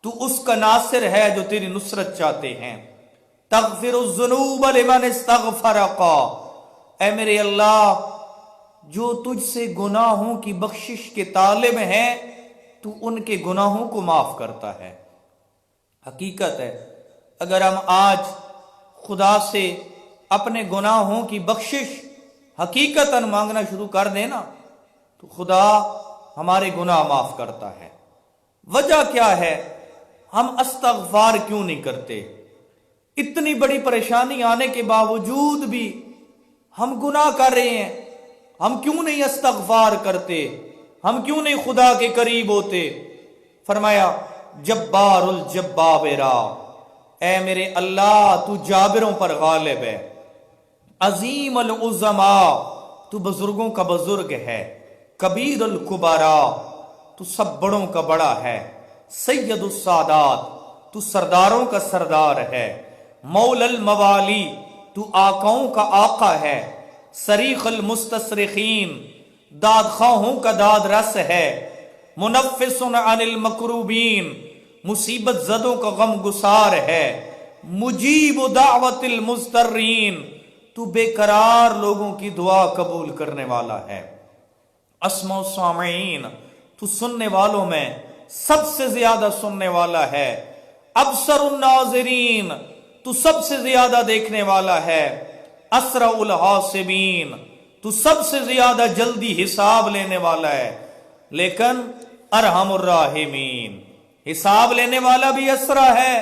تو اس کا ناصر ہے جو تیری نصرت چاہتے ہیں۔ تغفر الذنوب لمن استغفرک، اے میرے اللہ جو تجھ سے گناہوں کی بخشش کے طالب ہیں تو ان کے گناہوں کو معاف کرتا ہے۔ حقیقت ہے اگر ہم آج خدا سے اپنے گناہوں کی بخشش حقیقتاً مانگنا شروع کر دیں نا تو خدا ہمارے گناہ معاف کرتا ہے۔ وجہ کیا ہے؟ ہم استغفار کیوں نہیں کرتے؟ اتنی بڑی پریشانی آنے کے باوجود بھی ہم گناہ کر رہے ہیں، ہم کیوں نہیں استغفار کرتے؟ ہم کیوں نہیں خدا کے قریب ہوتے؟ فرمایا جبار الجبابرا، اے میرے اللہ تو جابروں پر غالب ہے۔ عظیم العظماء، تو بزرگوں کا بزرگ ہے۔ کبیر الکبرا، تو سب بڑوں کا بڑا ہے۔ سید السادات، تو سرداروں کا سردار ہے۔ مولا الموالی، تو آقاؤں کا آقا ہے۔ صریخ المستصرخین، داد خواہوں کا داد رس ہے۔ منفس عن المکروبین، مصیبت زدوں کا غم گسار ہے۔ مجیب دعوت المضطرین، تو بے قرار لوگوں کی دعا قبول کرنے والا ہے، اسمع السامعین، تو سننے والوں میں سب سے زیادہ سننے والا ہے، ابصر الناظرین، تو سب سے زیادہ دیکھنے والا ہے، اسرع الحاسبین، تو سب سے زیادہ جلدی حساب لینے والا ہے، لیکن ارحم الراحمین، حساب لینے والا بھی اسرع ہے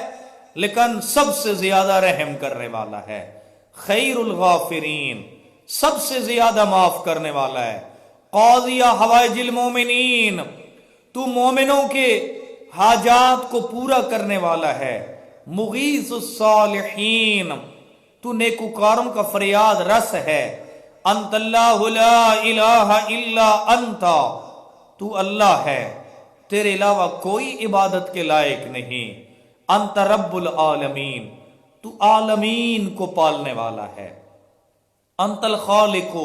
لیکن سب سے زیادہ رحم کرنے والا ہے، خیر الغافرین، سب سے زیادہ معاف کرنے والا ہے، قاضی حوائج المومنین، تو مومنوں کے حاجات کو پورا کرنے والا ہے، مغیث الصالحین، تو نیکوکاروں کا فریاد رس ہے، انت اللہ لا الہ الا انت، تو اللہ ہے، تیرے علاوہ کوئی عبادت کے لائق نہیں، انت رب العالمین، تو عالمین کو پالنے والا ہے، انت الخالق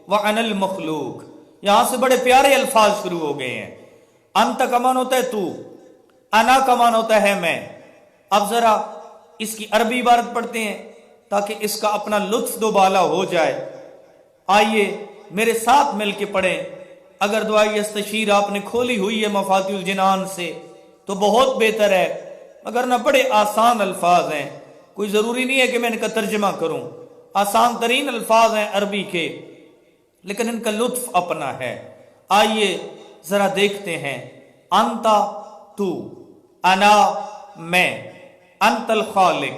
وانا المخلوق، یہاں سے بڑے پیارے الفاظ شروع ہو گئے ہیں، انت کا معنی ہوتا ہے تو، انا کا معنی ہوتا ہے میں۔ اب ذرا اس کی عربی عبارت پڑھتے ہیں تاکہ اس کا اپنا لطف دوبالا ہو جائے، آئیے میرے ساتھ مل کے پڑھیں۔ اگر دعائی استشیر آپ نے کھولی ہوئی ہے مفاتیح الجنان سے تو بہت بہتر ہے، اگر نہ بڑے آسان الفاظ ہیں، کوئی ضروری نہیں ہے کہ میں ان کا ترجمہ کروں، آسان ترین الفاظ ہیں عربی کے، لیکن ان کا لطف اپنا ہے۔ آئیے ذرا دیکھتے ہیں، انتا تو، انا میں، انت الخالق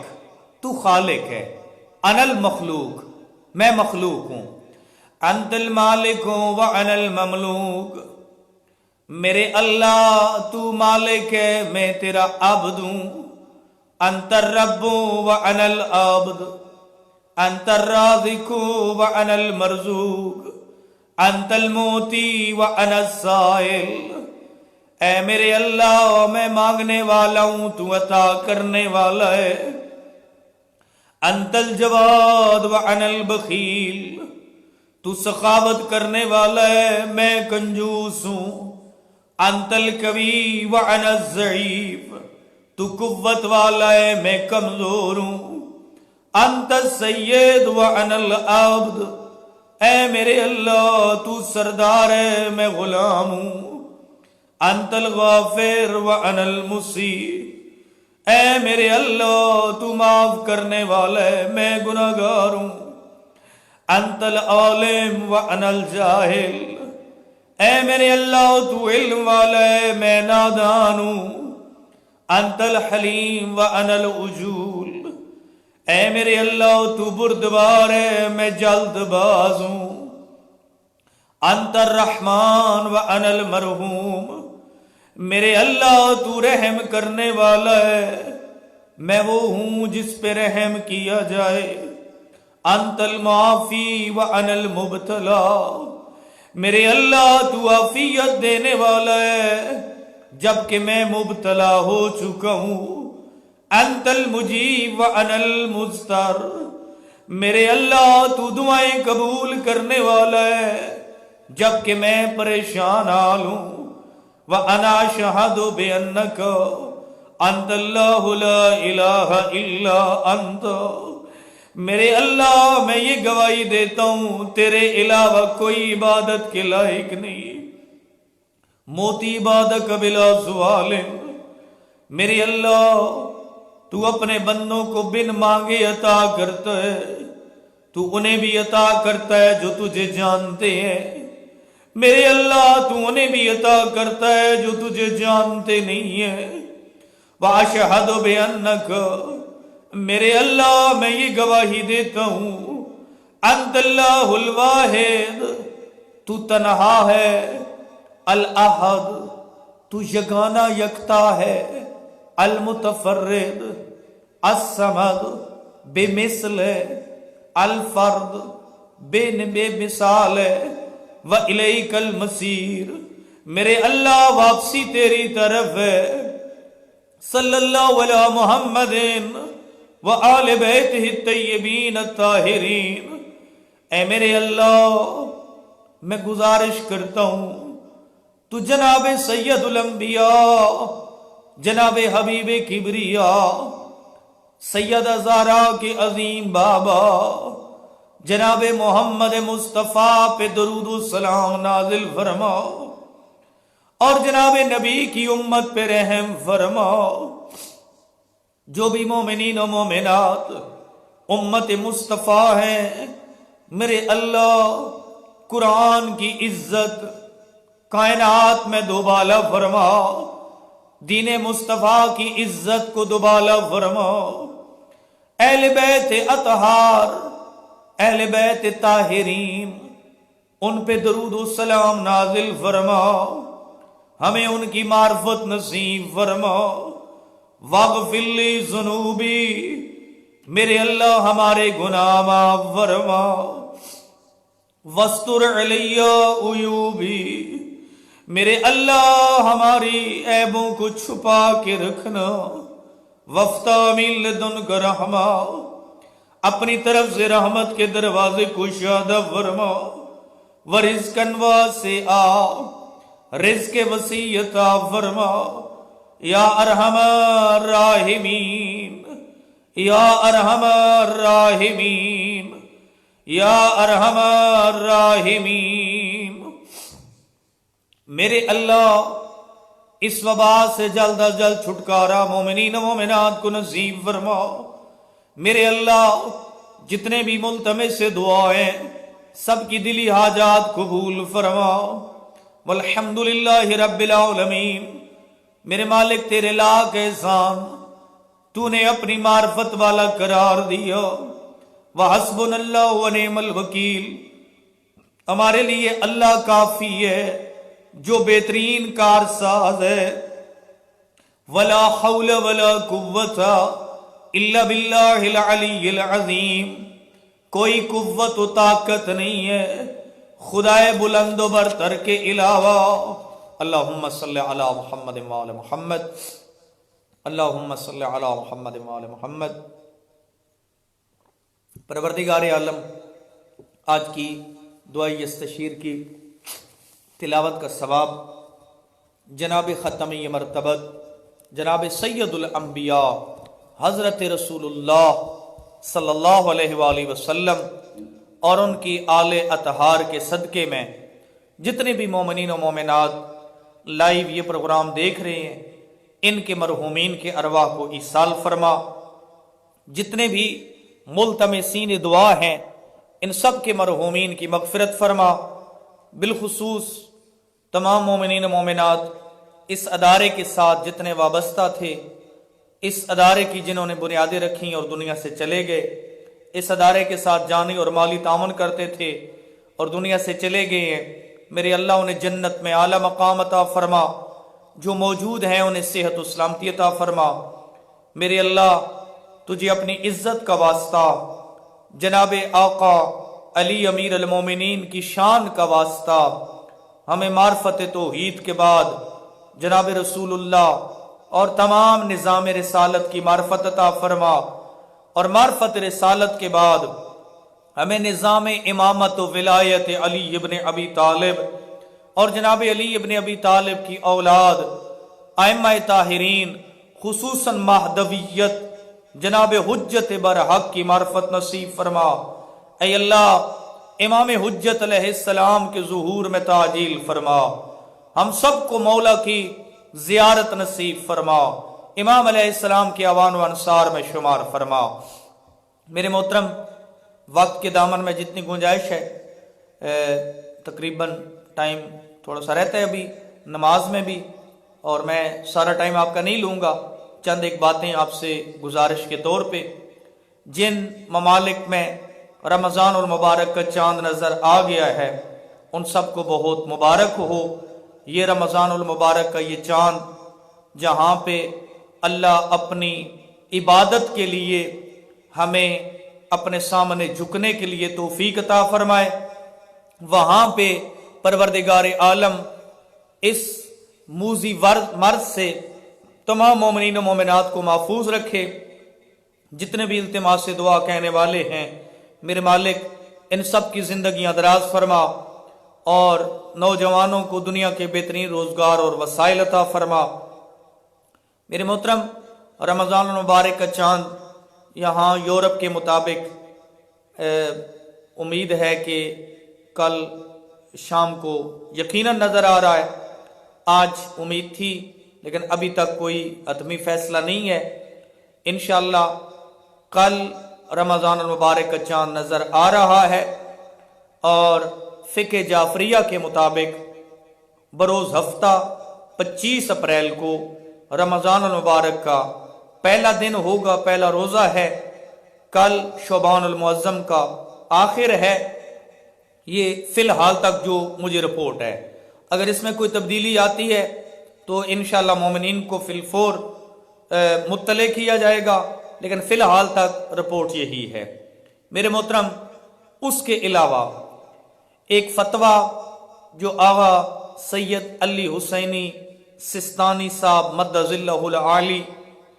تو خالق ہے، انا المخلوق میں مخلوق ہوں، انت المالک وانا المملوک، میرے اللہ تو مالک ہے میں تیرا عبد ہوں، انت الرب وانا العبد، انت الرازق وانا المرزوق، انت المعطی وانا السائل، اے میرے اللہ میں مانگنے والا ہوں تو عطا کرنے والا ہے، انت الجواد وانا البخیل، تو سخاوت کرنے والا ہے میں کنجوس ہوں، انت القوی وانا الضعیف، تو قوت والا ہے میں کمزور ہوں، انت السید وانا العبد، اے میرے اللہ تو سردار ہے میں غلام ہوں، انت الغافر وانا المسیء، اے میرے اللہ تو معاف کرنے والا ہے میں گناہگار ہوں، انت العالم وانا الجاہل، اے میرے اللہ تو علم والا ہے میں نادان ہوں، انت الحلیم وانا العجول، اے میرے اللہ تو بردبار ہے میں جلد باز ہوں، انت الرحمن وانا المرحوم، میرے اللہ تو رحم کرنے والا ہے میں وہ ہوں جس پہ رحم کیا جائے، انت المعافی وانا المبتلا، میرے اللہ تو عافیت دینے والا ہے جبکہ میں مبتلا ہو چکا ہوں، انت المجیب وانا المضطر، میرے اللہ تو دعائیں قبول کرنے والا ہے جبکہ میں پریشان حال ہوں، وانا اشہد بانک انت اللہ لا الہ الا انت، میرے اللہ میں یہ گواہی دیتا ہوں تیرے علاوہ کوئی عبادت کے لائق نہیں، موتی عبادک بلا سوال، میرے اللہ تو اپنے بندوں کو بن مانگے عطا کرتا ہے، تو انہیں بھی عطا کرتا ہے جو تجھے جانتے ہیں، میرے اللہ تو انہیں بھی عطا کرتا ہے جو تجھے جانتے نہیں ہیں، واشہد بانک، میرے اللہ میں یہ گواہی دیتا ہوں انت اللہ الواحد، تو تنہا ہے، الاحد، تو یگانہ یکتا ہے، المتفرد، الصمد، بے مثل ہے، الفرد، بے مثال ہے، وَإِلَيْكَ الْمَصِيرُ، میرے اللہ واپسی تیری طرف ہے، صلی اللہ علیہ محمد وآل بیتہ الطیبین الطاہرین، اے میرے اللہ میں گزارش کرتا ہوں تو جناب سید الانبیاء، جناب حبیب کبریا سیدہ زہرا کے عظیم بابا جناب محمد مصطفیٰ پہ درود و سلام نازل فرماؤ اور جناب نبی کی امت پہ رحم فرماؤ۔ جو بھی مومنین و مومنات امت مصطفیٰ ہیں، میرے اللہ قرآن کی عزت کائنات میں دوبالا فرماؤ، دین مصطفیٰ کی عزت کو دوبالا فرماؤ، اہل بیت اطہار، اہل بیت طاہرین، ان پہ درود و سلام نازل فرماؤ، ہمیں ان کی معرفت نصیب فرماؤ۔ واغفر لی ذنوبی، میرے اللہ ہمارے گناہ معاف فرماؤ۔ واستر علی عیوبی، میرے اللہ ہماری عیبوں کو چھپا کے رکھنا۔ وافتح من لدنک رحمہ، اپنی طرف سے رحمت کے دروازے کو کشادہ فرماؤ۔ ورزقا واسعا، رزق وسیع عطا فرماؤ۔ یا ارحم الراحمین، یا ارحم الراحمین، یا ارحم الراحمین۔ میرے اللہ اس وبا سے جلد از جلد چھٹکارا مومنین و مومنات کو نصیب فرماؤ۔ میرے اللہ جتنے بھی ملتمس سے دعائیں سب کی دلی حاجات قبول فرماؤ۔ والحمدللہ رب العالمین۔ میرے مالک تیرے لاکھ احسان، تو نے اپنی معرفت والا قرار دیا۔ وحسبنا اللہ ونعم الوکیل، ہمارے لیے اللہ کافی ہے جو بہترین کارساز ہے۔ ولا حول ولا قوت الا باللہ العلی العظیم، کوئی قوت و طاقت نہیں ہے خدائے بلند و برتر کے علاوہ۔ اللہم صلی علی محمد وآل محمد، اللہم صلی علی محمد وآل محمد۔ پروردگار عالم، آج کی دعائی استشیر کی تلاوت کا ثواب جناب ختمی مرتبت جناب سید الانبیاء حضرت رسول اللہ صلی اللہ علیہ وآلہ وسلم اور ان کی آل اطہار کے صدقے میں جتنے بھی مومنین و مومنات لائیو یہ پروگرام دیکھ رہے ہیں، ان کے مرحومین کے ارواح کو ایصال فرما۔ جتنے بھی ملتمسین دعا ہیں ان سب کے مرحومین کی مغفرت فرما۔ بالخصوص تمام مومنین و مومنات اس ادارے کے ساتھ جتنے وابستہ تھے، اس ادارے کی جنہوں نے بنیادیں رکھیں اور دنیا سے چلے گئے، اس ادارے کے ساتھ جانی اور مالی تعاون کرتے تھے اور دنیا سے چلے گئے ہیں، میرے اللہ انہیں جنت میں اعلیٰ مقام عطا فرما۔ جو موجود ہیں انہیں صحت و سلامتی عطا فرما۔ میرے اللہ تجھے اپنی عزت کا واسطہ، جناب آقا علی امیر المومنین کی شان کا واسطہ، ہمیں معرفت توحید کے بعد جناب رسول اللہ اور تمام نظام رسالت کی معرفت عطا فرما، اور معرفت رسالت کے بعد ہمیں نظام امامت و ولایت علی ابن ابی طالب اور جناب علی ابن ابی طالب کی اولاد ائمہ طاہرین، خصوصاً مہدویت جناب حجت برحق کی معرفت نصیب فرما۔ اے اللہ امام حجت علیہ السلام کے ظہور میں تعجیل فرما، ہم سب کو مولا کی زیارت نصیب فرما، امام علیہ السلام کے اعوان و انصار میں شمار فرما۔ میرے محترم، وقت کے دامن میں جتنی گنجائش ہے، تقریباً ٹائم تھوڑا سا رہتا ہے ابھی نماز میں بھی، اور میں سارا ٹائم آپ کا نہیں لوں گا۔ چند ایک باتیں آپ سے گزارش کے طور پہ، جن ممالک میں رمضان المبارک کا چاند نظر آ گیا ہے ان سب کو بہت مبارک ہو۔ یہ رمضان المبارک کا یہ چاند جہاں پہ اللہ اپنی عبادت کے لیے ہمیں اپنے سامنے جھکنے کے لیے توفیق عطا فرمائے، وہاں پہ پروردگار عالم اس موذی مرض سے تمام مومنین و مومنات کو محفوظ رکھے۔ جتنے بھی التماس سے دعا کہنے والے ہیں، میرے مالک ان سب کی زندگیاں دراز فرما، اور نوجوانوں کو دنیا کے بہترین روزگار اور وسائل عطا فرما۔ میرے محترم، رمضان المبارک کا چاند یہاں یورپ کے مطابق امید ہے کہ کل شام کو یقیناً نظر آ رہا ہے، آج امید تھی لیکن ابھی تک کوئی حتمی فیصلہ نہیں ہے۔ انشاءاللہ کل رمضان المبارک کا چاند نظر آ رہا ہے، اور فقہ جعفریہ کے مطابق بروز ہفتہ 25 اپریل کو رمضان المبارک کا پہلا دن ہوگا، پہلا روزہ ہے۔ کل شعبان المعظم کا آخر ہے۔ یہ فی الحال تک جو مجھے رپورٹ ہے، اگر اس میں کوئی تبدیلی آتی ہے تو انشاءاللہ مومنین کو فی الفور مطلع کیا جائے گا، لیکن فی الحال تک رپورٹ یہی ہے۔ میرے محترم، اس کے علاوہ ایک فتویٰ جو آغا سید علی حسینی سستانی صاحب مد ظلہ العالی،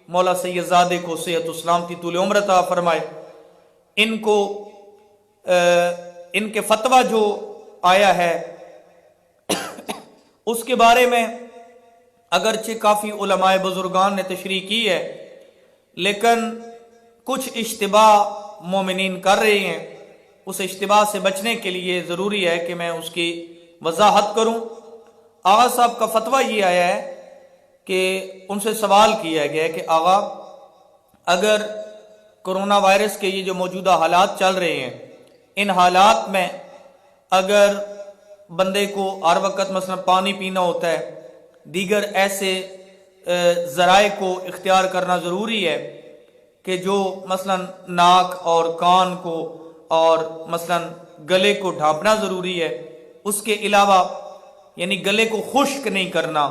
مولا سید زادے کو صحت و سلامتی طول عمر عطا فرمائے، ان کے فتویٰ جو آیا ہے اس کے بارے میں اگرچہ کافی علماء بزرگان نے تشریح کی ہے، لیکن کچھ اشتباہ مومنین کر رہے ہیں۔ اس اشتباہ سے بچنے کے لیے ضروری ہے کہ میں اس کی وضاحت کروں۔ آغا صاحب کا فتویٰ یہ آیا ہے کہ ان سے سوال کیا گیا ہے کہ آغا، اگر کرونا وائرس کے یہ جو موجودہ حالات چل رہے ہیں، ان حالات میں اگر بندے کو ہر وقت مثلا پانی پینا ہوتا ہے، دیگر ایسے ذرائع کو اختیار کرنا ضروری ہے کہ جو مثلا ناک اور کان کو اور مثلا گلے کو ڈھانپنا ضروری ہے، اس کے علاوہ یعنی گلے کو خشک نہیں کرنا،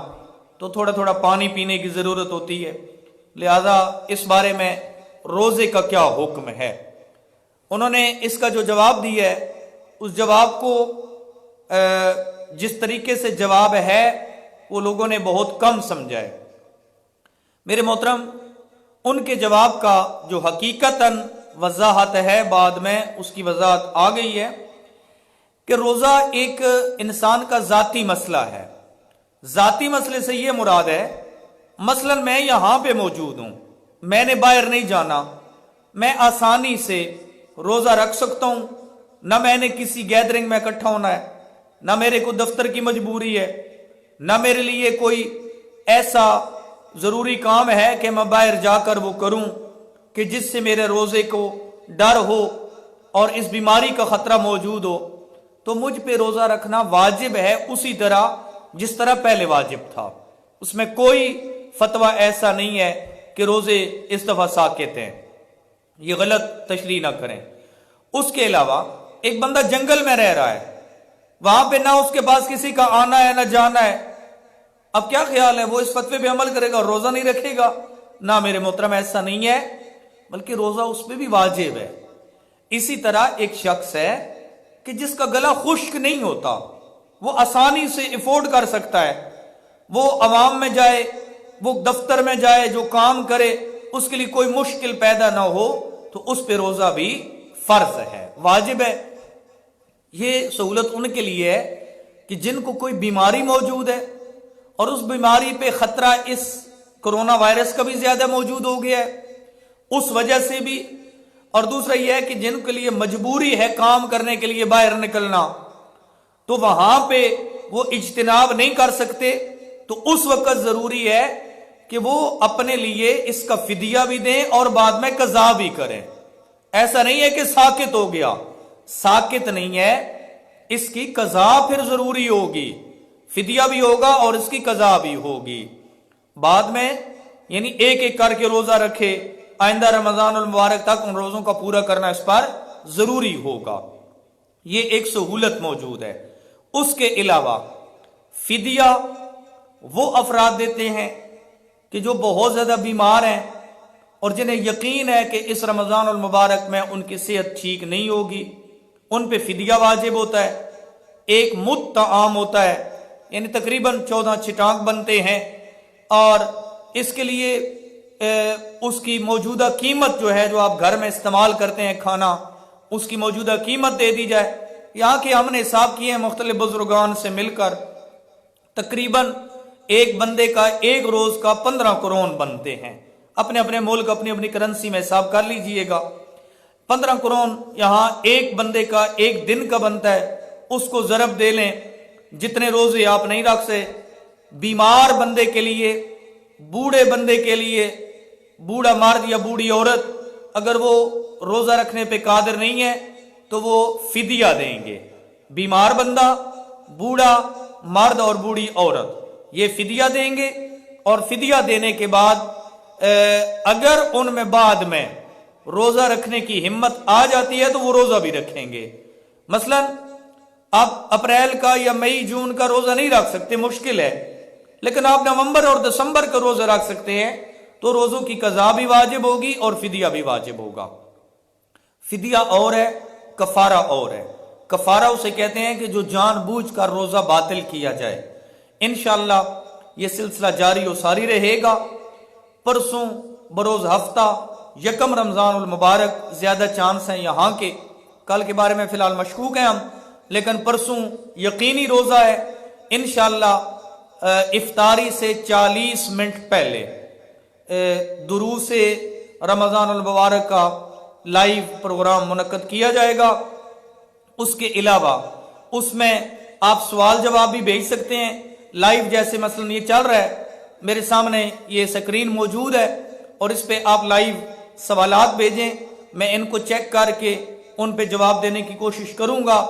تو تھوڑا تھوڑا پانی پینے کی ضرورت ہوتی ہے۔ لہذا اس بارے میں روزے کا کیا حکم ہے؟ انہوں نے اس کا جو جواب دیا ہے، اس جواب کو جس طریقے سے جواب ہے وہ لوگوں نے بہت کم سمجھا ہے۔ میرے محترم، ان کے جواب کا جو حقیقتاً وضاحت ہے، بعد میں اس کی وضاحت آ گئی ہے کہ روزہ ایک انسان کا ذاتی مسئلہ ہے۔ ذاتی مسئلے سے یہ مراد ہے، مثلا میں یہاں پہ موجود ہوں، میں نے باہر نہیں جانا، میں آسانی سے روزہ رکھ سکتا ہوں، نہ میں نے کسی گیدرنگ میں اکٹھا ہونا ہے، نہ میرے کو دفتر کی مجبوری ہے، نہ میرے لیے کوئی ایسا ضروری کام ہے کہ میں باہر جا کر وہ کروں کہ جس سے میرے روزے کو ڈر ہو اور اس بیماری کا خطرہ موجود ہو، تو مجھ پہ روزہ رکھنا واجب ہے اسی طرح جس طرح پہلے واجب تھا۔ اس میں کوئی فتویٰ ایسا نہیں ہے کہ روزے اس دفعہ ساقط ہیں، یہ غلط تشریح نہ کریں۔ اس کے علاوہ ایک بندہ جنگل میں رہ رہا ہے، وہاں پہ نہ اس کے پاس کسی کا آنا ہے نہ جانا ہے، اب کیا خیال ہے وہ اس فتوے پہ عمل کرے گا اور روزہ نہیں رکھے گا؟ نہ میرے محترم، ایسا نہیں ہے، بلکہ روزہ اس پہ بھی واجب ہے۔ اسی طرح ایک شخص ہے کہ جس کا گلا خشک نہیں ہوتا، وہ آسانی سے افورڈ کر سکتا ہے، وہ عوام میں جائے، وہ دفتر میں جائے، جو کام کرے اس کے لیے کوئی مشکل پیدا نہ ہو، تو اس پہ روزہ بھی فرض ہے، واجب ہے۔ یہ سہولت ان کے لیے ہے کہ جن کو کوئی بیماری موجود ہے اور اس بیماری پہ خطرہ اس کرونا وائرس کا بھی زیادہ موجود ہو گیا ہے، اس وجہ سے بھی، اور دوسرا یہ ہے کہ جن کے لیے مجبوری ہے کام کرنے کے لیے باہر نکلنا، تو وہاں پہ وہ اجتناب نہیں کر سکتے، تو اس وقت ضروری ہے کہ وہ اپنے لیے اس کا فدیہ بھی دیں اور بعد میں قضا بھی کریں۔ ایسا نہیں ہے کہ ساقط ہو گیا، ساقط نہیں ہے، اس کی قضا پھر ضروری ہوگی، فدیہ بھی ہوگا اور اس کی قضا بھی ہوگی بعد میں، یعنی ایک ایک کر کے روزہ رکھے، آئندہ رمضان المبارک تک ان روزوں کا پورا کرنا اس پر ضروری ہوگا۔ یہ ایک سہولت موجود ہے۔ اس کے علاوہ فدیہ وہ افراد دیتے ہیں کہ جو بہت زیادہ بیمار ہیں اور جنہیں یقین ہے کہ اس رمضان المبارک میں ان کی صحت ٹھیک نہیں ہوگی، ان پہ فدیہ واجب ہوتا ہے۔ ایک مد طعام ہوتا ہے، یعنی تقریباً 14 چٹانک بنتے ہیں، اور اس کے لیے اس کی موجودہ قیمت جو ہے، جو آپ گھر میں استعمال کرتے ہیں کھانا، اس کی موجودہ قیمت دے دی جائے۔ یہاں کے ہم نے حساب کیے ہیں مختلف بزرگان سے مل کر، تقریباً ایک بندے کا ایک روز کا 15 قرون بنتے ہیں۔ اپنے اپنے ملک اپنی اپنی کرنسی میں حساب کر لیجئے گا. 15 کروڑ یہاں ایک بندے کا ایک دن کا بنتا ہے، اس کو ضرب دے لیں، جتنے روزے آپ نہیں رکھ سکتے. بیمار بندے کے لیے، بوڑھے بندے کے لیے، بوڑھا مرد یا بوڑھی عورت اگر وہ روزہ رکھنے پہ قادر نہیں ہے تو وہ فدیہ دیں گے. بیمار بندہ، بوڑھا مرد اور بوڑھی عورت یہ فدیہ دیں گے، اور فدیہ دینے کے بعد اگر ان میں بعد میں روزہ رکھنے کی ہمت آ جاتی ہے تو وہ روزہ بھی رکھیں گے. مثلا آپ اپریل کا یا مئی جون کا روزہ نہیں رکھ سکتے، مشکل ہے، لیکن آپ نومبر اور دسمبر کا روزہ رکھ سکتے ہیں، تو روزوں کی قضا بھی واجب ہوگی اور فدیہ بھی واجب ہوگا. فدیہ اور ہے، کفارہ اور ہے. کفارہ اسے کہتے ہیں کہ جو جان بوجھ کر روزہ باطل کیا جائے. انشاءاللہ یہ سلسلہ جاری و ساری رہے گا. پرسوں بروز ہفتہ یکم رمضان المبارک زیادہ چانس ہیں یہاں کے، کل کے بارے میں فی الحال مشکوک ہیں ہم، لیکن پرسوں یقینی روزہ ہے. انشاءاللہ افطاری سے 40 منٹ پہلے دروس رمضان المبارک کا لائیو پروگرام منعقد کیا جائے گا. اس کے علاوہ اس میں آپ سوال جواب بھی بھیج سکتے ہیں لائیو، جیسے مثلا یہ چل رہا ہے، میرے سامنے یہ سکرین موجود ہے اور اس پہ آپ لائیو سوالات بھیجیں، میں ان کو چیک کر کے ان پہ جواب دینے کی کوشش کروں گا.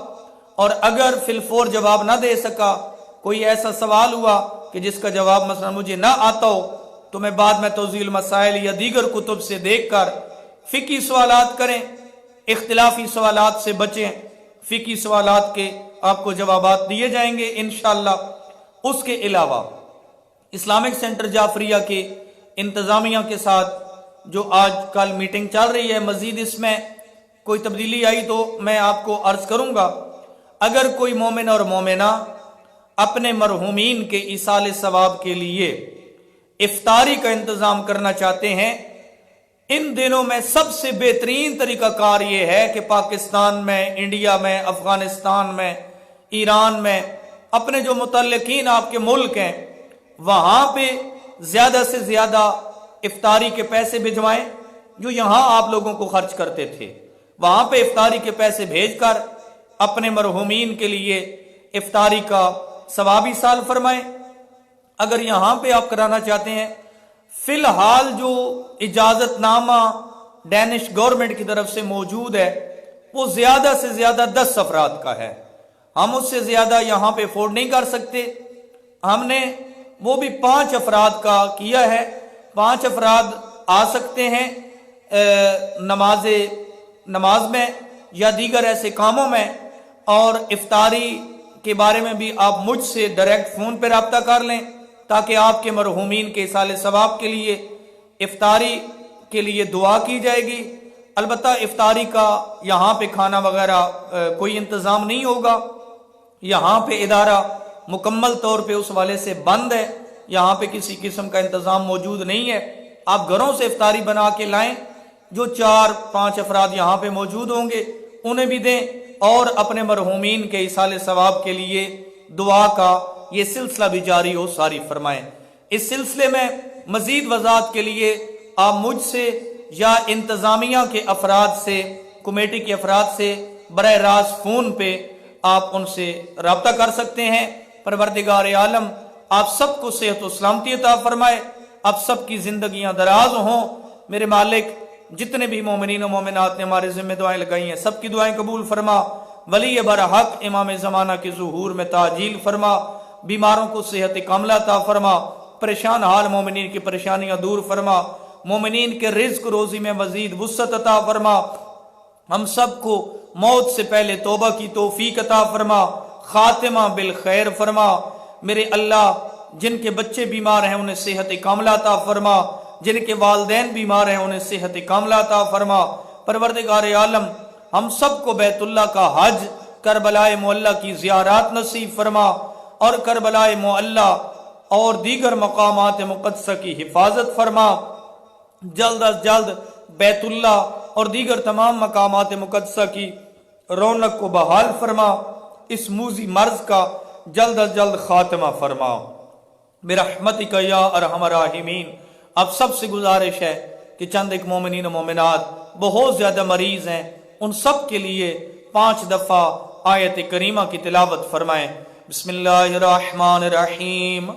اور اگر فی الفور جواب نہ دے سکا، کوئی ایسا سوال ہوا کہ جس کا جواب مثلا مجھے نہ آتا ہو، تو میں بعد میں توضیح المسائل یا دیگر کتب سے دیکھ کر فقہی سوالات کریں، اختلافی سوالات سے بچیں، فقہی سوالات کے آپ کو جوابات دیے جائیں گے انشاءاللہ. اس کے علاوہ اسلامک سینٹر جعفریہ کے انتظامیہ کے ساتھ جو آج کل میٹنگ چل رہی ہے، مزید اس میں کوئی تبدیلی آئی تو میں آپ کو عرض کروں گا. اگر کوئی مومن اور مومنہ اپنے مرحومین کے ایصال ثواب کے لیے افطاری کا انتظام کرنا چاہتے ہیں، ان دنوں میں سب سے بہترین طریقہ کار یہ ہے کہ پاکستان میں، انڈیا میں، افغانستان میں، ایران میں، اپنے جو متعلقین آپ کے ملک ہیں وہاں پہ زیادہ سے زیادہ افطاری کے پیسے بھجوائیں. جو یہاں آپ لوگوں کو خرچ کرتے تھے وہاں پہ افطاری کے پیسے بھیج کر اپنے مرحومین کے لیے افطاری کا ثوابی سال فرمائیں. اگر یہاں پہ آپ کرانا چاہتے ہیں، فی الحال جو اجازت نامہ ڈینش گورنمنٹ کی طرف سے موجود ہے وہ زیادہ سے زیادہ 10 افراد کا ہے. ہم اس سے زیادہ یہاں پہ افورڈ نہیں کر سکتے. ہم نے وہ بھی 5 افراد کا کیا ہے. 5 افراد آ سکتے ہیں نماز میں یا دیگر ایسے کاموں میں، اور افطاری کے بارے میں بھی آپ مجھ سے ڈائریکٹ فون پہ رابطہ کر لیں تاکہ آپ کے مرحومین کے ایصال ثواب کے لیے افطاری کے لیے دعا کی جائے گی. البتہ افطاری کا یہاں پہ کھانا وغیرہ کوئی انتظام نہیں ہوگا. یہاں پہ ادارہ مکمل طور پہ اس والے سے بند ہے، یہاں پہ کسی قسم کا انتظام موجود نہیں ہے. آپ گھروں سے افطاری بنا کے لائیں، جو 4-5 افراد یہاں پہ موجود ہوں گے انہیں بھی دیں، اور اپنے مرحومین کے ایصال ثواب کے لیے دعا کا یہ سلسلہ بھی جاری ہو ساری فرمائیں. اس سلسلے میں مزید وضاحت کے لیے آپ مجھ سے یا انتظامیہ کے افراد سے، کمیٹی کے افراد سے براہ راست فون پہ آپ ان سے رابطہ کر سکتے ہیں. پروردگار عالم آپ سب کو صحت و سلامتی عطا فرمائے، آپ سب کی زندگیاں دراز ہوں. میرے مالک جتنے بھی مومنین و مومنات نے ہمارے ذمہ دعائیں لگائی ہیں سب کی دعائیں قبول فرما. ولی برحق امام زمانہ کے ظہور میں تعجیل فرما. بیماروں کو صحت کاملہ عطا فرما. پریشان حال مومنین کی پریشانیاں دور فرما. مومنین کے رزق روزی میں مزید وسعت عطا فرما. ہم سب کو موت سے پہلے توبہ کی توفیق عطا فرما. خاتمہ بالخیر فرما. میرے اللہ جن کے بچے بیمار ہیں انہیں صحت کاملہ عطا فرما. جن کے والدین بیمار ہیں انہیں صحت کاملہ عطا فرما. پروردگار عالم ہم سب کو بیت اللہ کا حج، کربلا معلی کی زیارات نصیب فرما، اور کربلا معلی اور دیگر مقامات مقدسہ کی حفاظت فرما. جلد از جلد بیت اللہ اور دیگر تمام مقامات مقدسہ کی رونق کو بحال فرما. اس موذی مرض کا جلد از جلد خاتمہ فرما برحمتک یا ارحم الراحمین. اب سب سے گزارش ہے کہ چند ایک مومنین و مومنات بہت زیادہ مریض ہیں، ان سب کے لیے 5 دفعہ آیت کریمہ کی تلاوت فرمائیں۔ بسم اللہ الرحمن الرحیم۔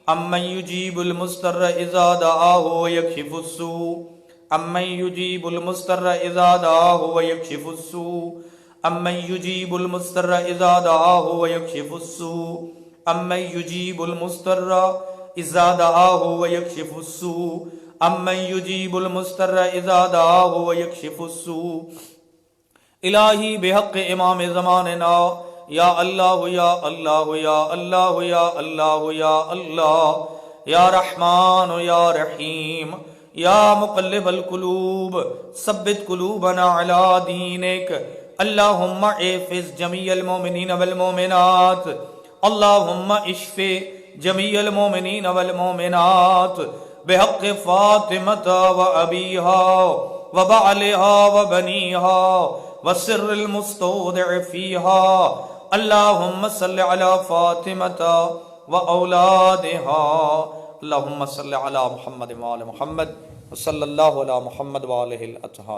امن یجیب المضطر اذا دعاہ ویکشف السوء، امن یجیب المضطر اذا دعاہ ویکشف السوء، امن یجیب المضطر اذا دعاہ ویکشف السوء، امن یجیب المضطر اذا دعاہ ویکشف السوء، امن یجیب المضطر اذا دعاہ ویکشف السوء۔ الہی بحق امام زماننا، یا اللہ یا اللہ یا اللہ یا اللہ یا اللہ، یا رحمان یا رحیم، یا مقلب القلوب ثبت قلوبنا علی دینک، اللہم احفظ جمیع المومنین والمومنات، اللہم اشف جمیع المومنین والمومنات بحق فاطمة وأبيها وبعلها وبنيها وسر المستودع فيها، اللهم صل على فاطمة وأولادها، اللهم صل على محمد وعلى محمد وصلى الله على محمد وعلى الأطهار۔